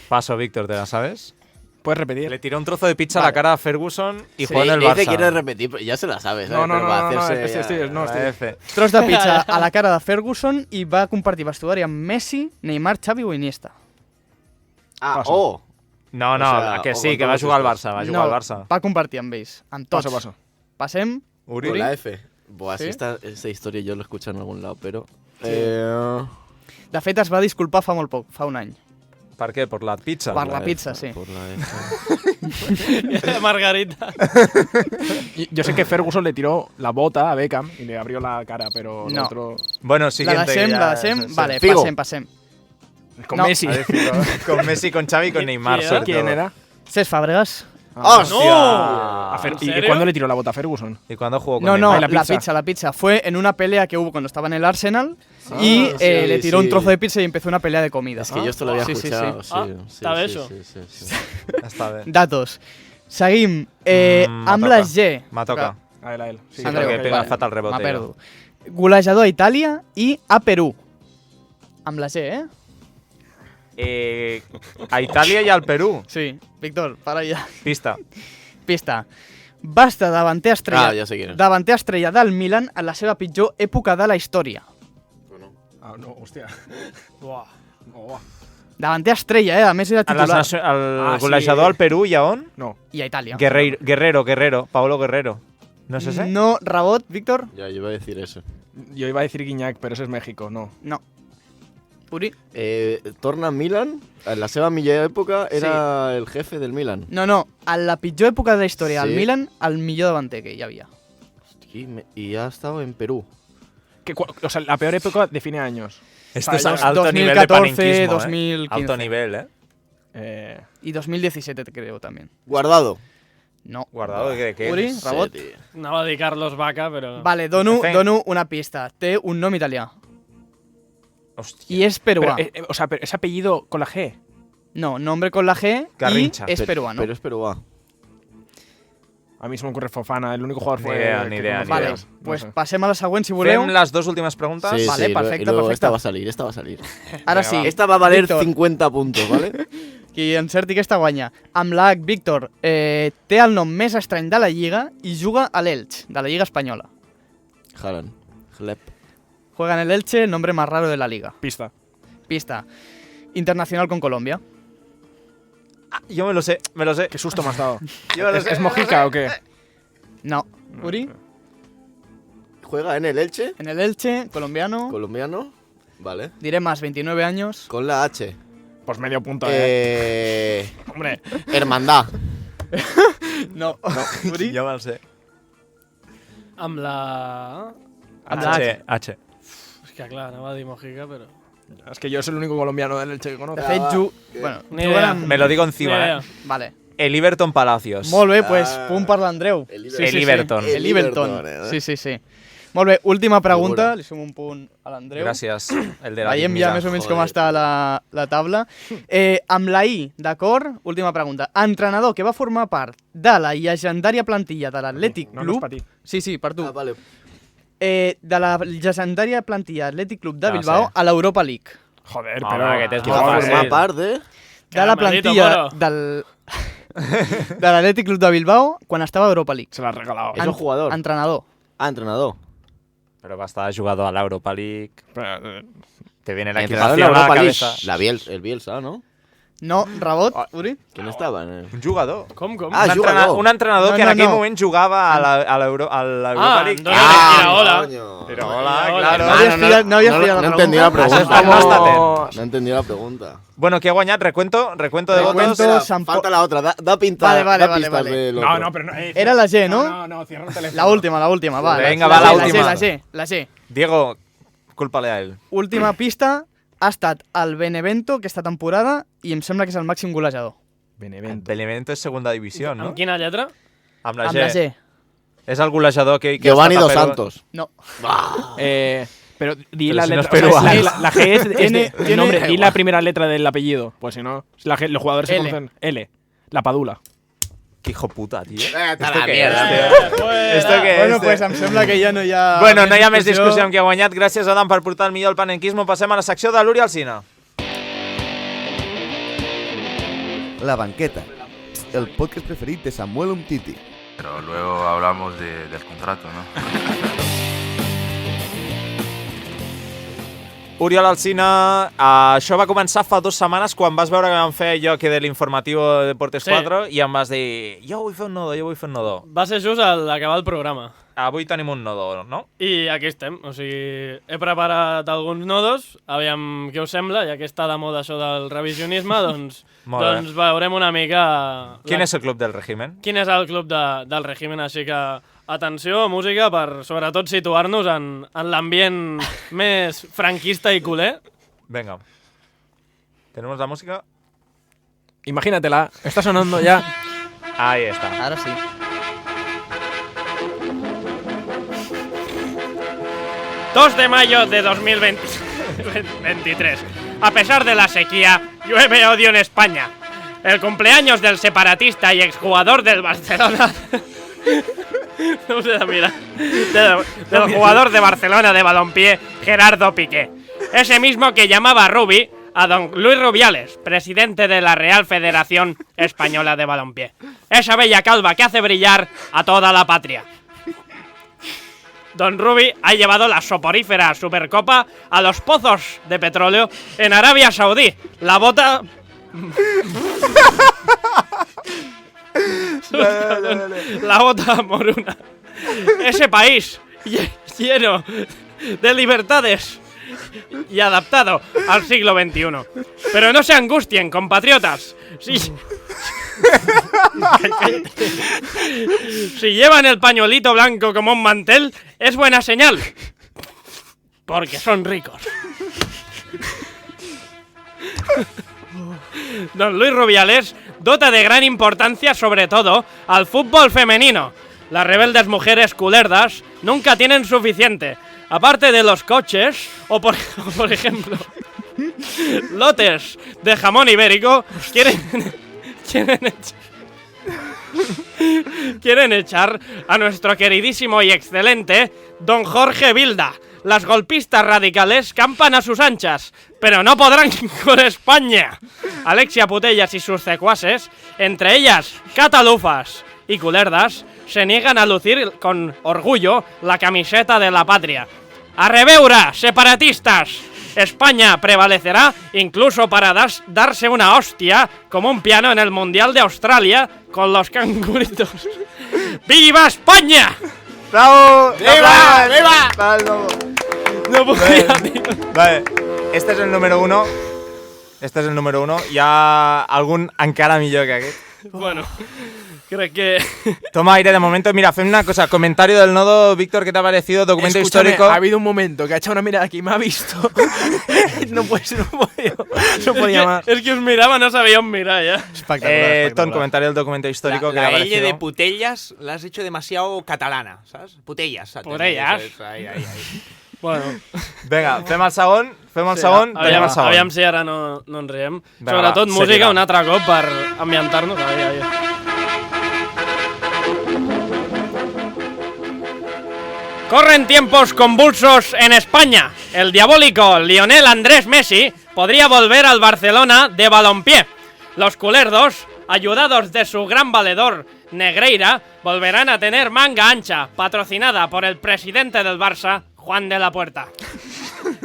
Speaker 2: Paso, Víctor, ¿te la sabes?
Speaker 7: ¿Puedes repetir?
Speaker 2: Le tiró un trozo de pizza a la cara a Ferguson y
Speaker 4: Sí,
Speaker 2: jugó en el
Speaker 4: dice
Speaker 2: Barça.
Speaker 4: quiere repetir, pero ya se la sabe, ¿sabes?
Speaker 7: No, no,
Speaker 4: Pero va a
Speaker 7: no,
Speaker 4: hacerse
Speaker 2: La F.
Speaker 5: Tros de pizza a la cara de Ferguson i va compartir vestuari amb Messi, Neymar, Xavi o Iniesta.
Speaker 4: Ah,
Speaker 7: Paso.
Speaker 4: oh.
Speaker 2: No, no,
Speaker 4: O sea,
Speaker 2: que
Speaker 4: o
Speaker 2: sí,
Speaker 4: con
Speaker 2: que va
Speaker 4: todos
Speaker 2: jugar al
Speaker 4: estos.
Speaker 2: Barça, va jugar al Barça.
Speaker 5: Va compartir amb ells, amb tots.
Speaker 7: Paso.
Speaker 5: Passem.
Speaker 2: Uri.
Speaker 4: Con la F. Buah,
Speaker 5: Sí?
Speaker 4: sí, esta historia yo lo he escuchado en algún lado, pero...
Speaker 5: De fet, es va disculpar fa molt poc, fa un any.
Speaker 2: ¿Por qué? ¿Por la pizza?
Speaker 5: Per la pizza, sí.
Speaker 4: Por la F.
Speaker 12: Margarita.
Speaker 7: Yo sé que Ferguson le tiró la bota a Beckham y le abrió la cara, pero el
Speaker 5: No.
Speaker 7: otro...
Speaker 2: Bueno, siguiente.
Speaker 5: La deixem?
Speaker 2: Sí.
Speaker 5: Vale,
Speaker 4: Figo.
Speaker 5: passem.
Speaker 7: Con
Speaker 5: No.
Speaker 7: Messi.
Speaker 2: A ver, Figo. Con Messi, con Xavi y con Neymar.
Speaker 12: ¿Quién
Speaker 2: sobre
Speaker 7: ¿Quién
Speaker 2: todo.
Speaker 7: era?
Speaker 5: Cesc Fàbregas.
Speaker 2: ¡Hostia!
Speaker 7: A Fer- ¿Y
Speaker 12: serio?
Speaker 7: cuándo le tiró la bota a Ferguson?
Speaker 2: ¿Y cuándo jugó con
Speaker 5: No, no,
Speaker 2: Neymar?
Speaker 5: la pizza. Fue en una pelea que hubo cuando estaba en el Arsenal y
Speaker 4: sí,
Speaker 5: le tiró
Speaker 4: sí.
Speaker 5: un trozo de pizza y empezó una pelea de comida.
Speaker 4: Es que yo esto lo había
Speaker 5: Sí, sí, sí.
Speaker 4: escuchado. Sí,
Speaker 12: Ah,
Speaker 4: sí,
Speaker 12: está bé,
Speaker 4: sí,
Speaker 12: això.
Speaker 4: sí.
Speaker 2: Està bé.
Speaker 5: Datos. Seguim. Amb
Speaker 2: toca.
Speaker 5: les G.
Speaker 2: Me toca.
Speaker 7: A él. Sí,
Speaker 5: Andreu,
Speaker 2: perquè pega
Speaker 5: vale.
Speaker 2: fatal rebote.
Speaker 5: M'ha perdo. Golejador a Itàlia i a Perú. Amb la G,
Speaker 2: A Itàlia i al Perú.
Speaker 5: Sí. Víctor, para ja.
Speaker 2: Pista.
Speaker 5: Pista. Va estar davanter estrella,
Speaker 4: Ah, ja sé quin és.
Speaker 5: davanter estrella del Milan en la seva pitjor època de la història.
Speaker 7: Ah, no, hostia.
Speaker 12: Buah.
Speaker 5: Davanter estrella, a més era
Speaker 2: A les
Speaker 5: titular.
Speaker 2: el
Speaker 7: sí.
Speaker 2: golejador al Perú i a on?
Speaker 7: No.
Speaker 5: I a Itàlia.
Speaker 2: Guerrero. Paulo Guerrero. ¿No es ese?
Speaker 5: No, rebot, Víctor?
Speaker 4: Ya, yo iba a decir eso.
Speaker 7: Yo iba a decir Guiñac, pero eso es México, no.
Speaker 5: No. Uri?
Speaker 4: Torna Milan, en la seva millor època era el jefe del Milan.
Speaker 5: No, en la pitjor època de la història,
Speaker 4: Sí.
Speaker 5: al Milan, el millor davanter que hi havia.
Speaker 4: Y ha estado en Perú.
Speaker 7: O sea, la peor época define años.
Speaker 2: Esto es
Speaker 5: Los
Speaker 2: alto
Speaker 5: 2014,
Speaker 2: nivel de panenquismo,
Speaker 5: 2015.
Speaker 2: Alto nivel,
Speaker 5: Y 2017 creo también.
Speaker 4: Guardado.
Speaker 5: No.
Speaker 2: Guardado de qué?
Speaker 5: Uri, rebot?
Speaker 12: Anava a dir Carlos Vaca, però...
Speaker 5: Vale, dono una pista. Té un nom italià.
Speaker 2: Hostia.
Speaker 5: Y es peruà.
Speaker 7: Pero, o sea, pero es apellido con la G.
Speaker 5: No, nombre con la G
Speaker 2: Garrincha.
Speaker 5: y es peruano.
Speaker 4: Pero es peruà.
Speaker 7: A mí se me ocurre Fofana, el único jugador
Speaker 2: Ni
Speaker 7: fue
Speaker 2: idea,
Speaker 7: que
Speaker 2: ni idea,
Speaker 7: conocía.
Speaker 2: ni
Speaker 5: Vale,
Speaker 2: idea.
Speaker 5: pues
Speaker 7: No sé.
Speaker 5: passem a la següent, si voleu.
Speaker 2: Fem las dos últimas preguntas.
Speaker 4: Sí,
Speaker 5: Vale,
Speaker 4: sí,
Speaker 5: perfecte,
Speaker 4: y luego
Speaker 5: perfecte.
Speaker 4: esta va a salir.
Speaker 5: Ara
Speaker 2: Vinga,
Speaker 5: sí.
Speaker 2: va.
Speaker 4: Esta va a valer
Speaker 5: Víctor,
Speaker 4: 50 puntos, ¿vale?
Speaker 5: qui encerti aquesta guanya. Amb la H, Víctor, té el nom més estrany de la Lliga i juga a l'Elx, de la Lliga Espanyola.
Speaker 4: Haaland. Hlep.
Speaker 5: Juega en el Elche, el nombre más raro de la Liga.
Speaker 7: Pista.
Speaker 5: Pista. Internacional con Colombia.
Speaker 2: Yo me lo sé.
Speaker 7: Qué susto me has dado.
Speaker 2: Yo me lo
Speaker 7: ¿Es,
Speaker 2: sé.
Speaker 7: ¿Es Mojica o qué?
Speaker 5: No. Uri,
Speaker 4: Juega en el Elche,
Speaker 5: en el Elche, colombiano.
Speaker 4: colombiano. Vale.
Speaker 5: Diré más, 29 años.
Speaker 4: Con la H.
Speaker 7: Pues medio punto,
Speaker 4: Eh...
Speaker 7: Hombre.
Speaker 4: Hermandad.
Speaker 5: No. Uri?
Speaker 2: Jo me'l sé.
Speaker 12: Amb la...
Speaker 2: H.
Speaker 12: És que clar, anava a dir Mojica, però...
Speaker 7: Es que yo soy el único colombiano del Elche que conozco.
Speaker 5: De fet, bueno,
Speaker 12: Ni idea.
Speaker 2: Me lo digo encima,
Speaker 12: Ni idea.
Speaker 5: Vale.
Speaker 2: El Iberton Palacios.
Speaker 5: Molt bé, pues, punt per l'Andreu.
Speaker 2: El Iberton.
Speaker 5: El Iberton. Sí. Molt bé, última pregunta, li sumo un punt a l'Andreu.
Speaker 2: Gràcies, el de la
Speaker 5: Veiem ja més o menys com està la taula. Amb la I, d'acord? Última pregunta. Entrenador que va formar part de la llegendària plantilla de l'Atlètic
Speaker 7: No,
Speaker 5: Club...
Speaker 7: no és per ti.
Speaker 5: Sí, per tu.
Speaker 4: Vale.
Speaker 5: De la llegendària plantilla Atlètic Club de
Speaker 2: No
Speaker 5: Bilbao
Speaker 2: sé.
Speaker 5: a l'Europa League.
Speaker 7: Joder,
Speaker 2: Home,
Speaker 7: pero...
Speaker 2: aquest és
Speaker 4: Que
Speaker 2: molt
Speaker 4: va
Speaker 2: fàcil.
Speaker 4: formar part de...
Speaker 5: De la
Speaker 12: Caramelito,
Speaker 5: plantilla
Speaker 12: moro.
Speaker 5: de l'Atlètic Club de Bilbao quan estava a Europa League.
Speaker 7: Se la has regalado.
Speaker 4: Es un jugador.
Speaker 5: Entrenador.
Speaker 4: Ah, entrenador.
Speaker 2: Pero va a estar jugado a la Europa League. Te viene la
Speaker 4: Entrenador
Speaker 2: equipación
Speaker 4: de la
Speaker 2: a la
Speaker 4: Europa League.
Speaker 2: cabeza.
Speaker 4: El Bielsa, ¿no?
Speaker 5: No, rebot, Uri?
Speaker 4: ¿Quién estaba?
Speaker 2: Un jugador.
Speaker 12: Com?
Speaker 4: Ah,
Speaker 2: Un entrenador
Speaker 5: No,
Speaker 2: que en
Speaker 5: no,
Speaker 2: aquell
Speaker 5: no.
Speaker 2: moment jugava a la Europa League.
Speaker 12: Iraola.
Speaker 2: Iraola, claro.
Speaker 5: No havies pillat la
Speaker 4: entendí la
Speaker 5: pregunta.
Speaker 4: pregunta.
Speaker 2: No està atent.
Speaker 4: No entendí la pregunta.
Speaker 2: Bueno, qui ha guanyat? Recuento de votos.
Speaker 5: Recuento, Sant
Speaker 4: Falta la otra. Da pinta.
Speaker 5: Vale,
Speaker 4: da pistas
Speaker 5: vale.
Speaker 4: del
Speaker 7: No,
Speaker 4: otro.
Speaker 7: no, pero no.
Speaker 5: Era la G, ¿no?
Speaker 7: No, cierra el teléfono.
Speaker 5: La última, va.
Speaker 2: Venga, va, la última.
Speaker 5: La G.
Speaker 2: Diego, cúlpale a él.
Speaker 5: Última pista, ha estat el Benevento aquesta temporada i em sembla que és el màxim golejador.
Speaker 2: Benevento és segunda divisió, no?
Speaker 12: Amb quina lletra?
Speaker 2: Amb la
Speaker 5: Amb
Speaker 2: G.
Speaker 5: la G.
Speaker 2: És el golejador que
Speaker 4: Giovanni
Speaker 2: ha
Speaker 4: Dos
Speaker 2: estat a Perú.
Speaker 4: Santos.
Speaker 5: No.
Speaker 7: Pero di
Speaker 2: Pero
Speaker 7: la
Speaker 2: si no
Speaker 7: letra.
Speaker 2: es
Speaker 7: o sea,
Speaker 2: peruano.
Speaker 7: la G es
Speaker 5: Tiene-
Speaker 7: el nombre.
Speaker 5: tiene-
Speaker 7: Di la primera letra del apellido. Pues si no, la G, los jugadores se
Speaker 5: L.
Speaker 7: conocen. L. La Padula.
Speaker 2: Qué hijo puta, tío.
Speaker 4: Está
Speaker 2: ¿Esto
Speaker 4: la
Speaker 2: qué
Speaker 4: mierda.
Speaker 2: es, tío? ¿Esto qué
Speaker 5: Bueno,
Speaker 2: es,
Speaker 5: pues
Speaker 2: tío?
Speaker 5: em sembla que ja no hi ha...
Speaker 2: Bueno, no hi ha més discussió amb qui ha guanyat. Gràcies, Adam, per portar el millor al panenquismo. Passem a la secció de l'Uri Alsina.
Speaker 8: La banqueta, el podcast preferit de Samuel Umtiti.
Speaker 9: Pero luego hablamos del contrato, ¿no?
Speaker 2: Oriol Alsina, això va començar fa 2 setmanes quan vas veure que vam fer allò que de l'informatiu de Deportes
Speaker 12: Sí.
Speaker 2: 4 i em vas dir, jo vull fer un nodo.
Speaker 12: Va ser just al acabar el programa.
Speaker 2: Avui tenim un nodo, no?
Speaker 12: I aquí estem. O sigui, he preparat alguns nodos, aviam què us sembla, ja que està de moda això del revisionisme, doncs,
Speaker 2: Molt bé.
Speaker 12: doncs veurem una mica...
Speaker 2: Quin és el club del règimen?
Speaker 12: Quin és el club del règimen, així que atenció, música, per sobretot situar-nos en l'ambient més franquista i culer.
Speaker 2: Venga. ¿Tenemos la música?
Speaker 7: Imagínatela. Está sonando ya.
Speaker 2: Ahí está.
Speaker 5: Ara sí.
Speaker 12: ...2 de mayo de 2023. A pesar de la sequía, llueve odio en España. El cumpleaños del separatista y exjugador del Barcelona... no sé, mira. Del jugador de Barcelona de balompié, Gerardo Piqué. Ese mismo que llamaba Rubi a don Luis Rubiales, presidente de la Real Federación Española de Balompié. Esa bella calva que hace brillar a toda la patria. Don Rubi ha llevado la soporífera Supercopa a los pozos de petróleo en Arabia Saudí. La bota... La bota moruna. Ese país lleno de libertades y adaptado al siglo XXI. Pero no se angustien, compatriotas. Si llevan el pañuelito blanco como un mantel, es buena señal. Porque son ricos. Don Luis Rubiales dota de gran importancia sobre todo al fútbol femenino. Las rebeldes mujeres culerdas nunca tienen suficiente. Aparte de los coches, o por ejemplo, lotes de jamón ibérico, quieren echar a nuestro queridísimo y excelente Don Jorge Vilda. Las golpistas radicales campan a sus anchas, pero no podrán con España. Alexia Putellas y sus secuaces, entre ellas Catalufas y Culerdas, se niegan a lucir con orgullo la camiseta de la patria. ¡A reveura, separatistas! España prevalecerá incluso para darse una hostia como un piano en el Mundial de Australia con los canguritos. ¡Viva España!
Speaker 2: ¡Bravo!
Speaker 7: ¡Viva! ¡Viva!
Speaker 12: No podía, tío.
Speaker 2: Vale, este és el número 1. Este és el número 1. Hi ha algun encara millor que aquest.
Speaker 12: Bueno, Crec que...
Speaker 2: Toma aire de momento. Mira, fem una cosa. Comentario del nodo. Víctor, ¿qué te ha parecido? Documento
Speaker 7: Escúchame,
Speaker 2: histórico.
Speaker 7: ha habido un momento que ha echado una mirada aquí y me ha visto. no podía más.
Speaker 12: Es que os miraba, no sabía on mirar ya.
Speaker 2: Ton, comentario del documento histórico. ¿qué te ha
Speaker 3: La L
Speaker 2: parecido?
Speaker 3: de putellas la has hecho demasiado catalana, ¿sabes? Putellas.
Speaker 12: Putellas.
Speaker 3: Eso es, ahí.
Speaker 12: Bueno.
Speaker 2: Vinga, fem el segon.
Speaker 12: Aviam si ara no ens riem.
Speaker 2: Vinga,
Speaker 12: Sobretot
Speaker 2: va,
Speaker 12: música
Speaker 2: seguirà.
Speaker 12: un altre cop per ambientar-nos. Ai. Corren tiempos convulsos en España. El diabólico Lionel Andrés Messi podría volver al Barcelona de balompié. Los culerdos, ayudados de su gran valedor Negreira, volverán a tener manga ancha, patrocinada por el presidente del Barça, Juan de la Puerta.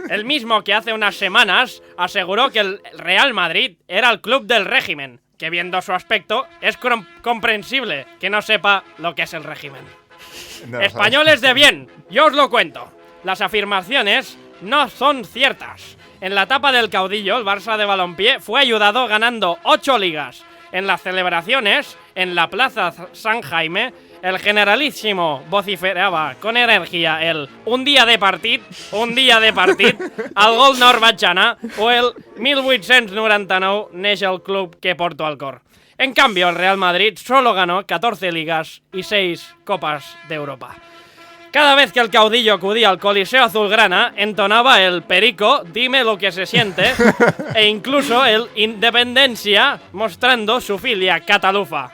Speaker 12: El mismo que hace unas semanas aseguró que el Real Madrid era el club del régimen, que viendo su aspecto es comprensible que no sepa lo que es el régimen.
Speaker 2: No,
Speaker 12: Españoles de bien, yo os lo cuento. Las afirmaciones no son ciertas. En la etapa del caudillo, el Barça de balompié fue ayudado ganando 8 ligas. En las celebraciones, en la Plaza San Jaime, el generalísimo vociferaba con energía el un dia de partit, el gol nord vaig anar, o el 1899 neix el club que porto al cor. En cambio, el Real Madrid solo ganó 14 ligas y 6 Copas de Europa. Cada vez que el caudillo acudía al Coliseo Azulgrana, entonaba el perico, dime lo que se siente, e incluso el Independencia, mostrando su filia catalufa.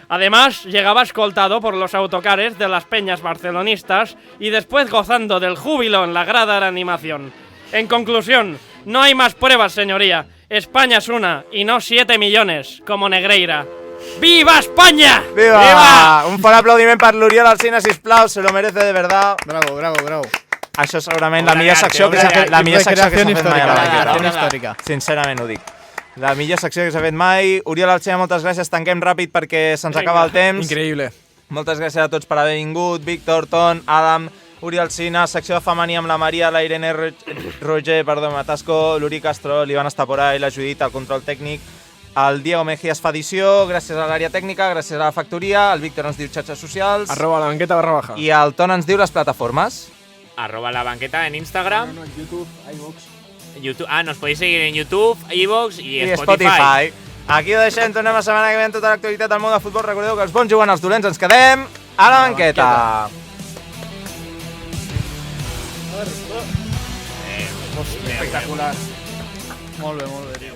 Speaker 12: Además, llegaba escoltado por los autocares de las peñas barcelonistas y después gozando del júbilo en la grada de animación. En conclusión, no hay más pruebas, señoría. España es una, y no 7 millones, como Negreira. ¡Viva España!
Speaker 2: ¡Viva! Un fort aplaudiment per l'Oriol Alsina, sisplau, se lo merece de verdad.
Speaker 5: Bravo.
Speaker 2: Això és segurament la millor secció que s'ha fet mai a la banqueta.
Speaker 5: Històrica.
Speaker 2: Sincerament ho dic. La millor secció que s'ha fet mai. Oriol Alsina, moltes gràcies. Tanquem ràpid perquè se'ns acaba el temps.
Speaker 7: Increïble.
Speaker 2: Moltes gràcies a tots per haver vingut. Víctor, Ton, Adam, Oriol Alsina, secció de femení amb la Maria, la Irene Roger, Matasco, l'Uri Castro, l'Ivan Estaporà i la Judit, el control tècnic. El Diego Mejías fa edició, gràcies a l'àrea tècnica, gràcies a la factoria, el Víctor ens diu xarxes socials...
Speaker 7: @labanqueta_baja.
Speaker 2: I el Ton ens diu les plataformes.
Speaker 3: @labanqueta en Instagram.
Speaker 7: YouTube, iVoox.
Speaker 3: Nos podéis seguir en YouTube, iVoox i
Speaker 2: Spotify. Aquí ho deixem, tornem la setmana que ve amb tota l'actualitat del món del futbol. Recordeu que els bons juguen, els dolents ens quedem a la banqueta.
Speaker 7: Espectacular.
Speaker 5: Molt bé, tio.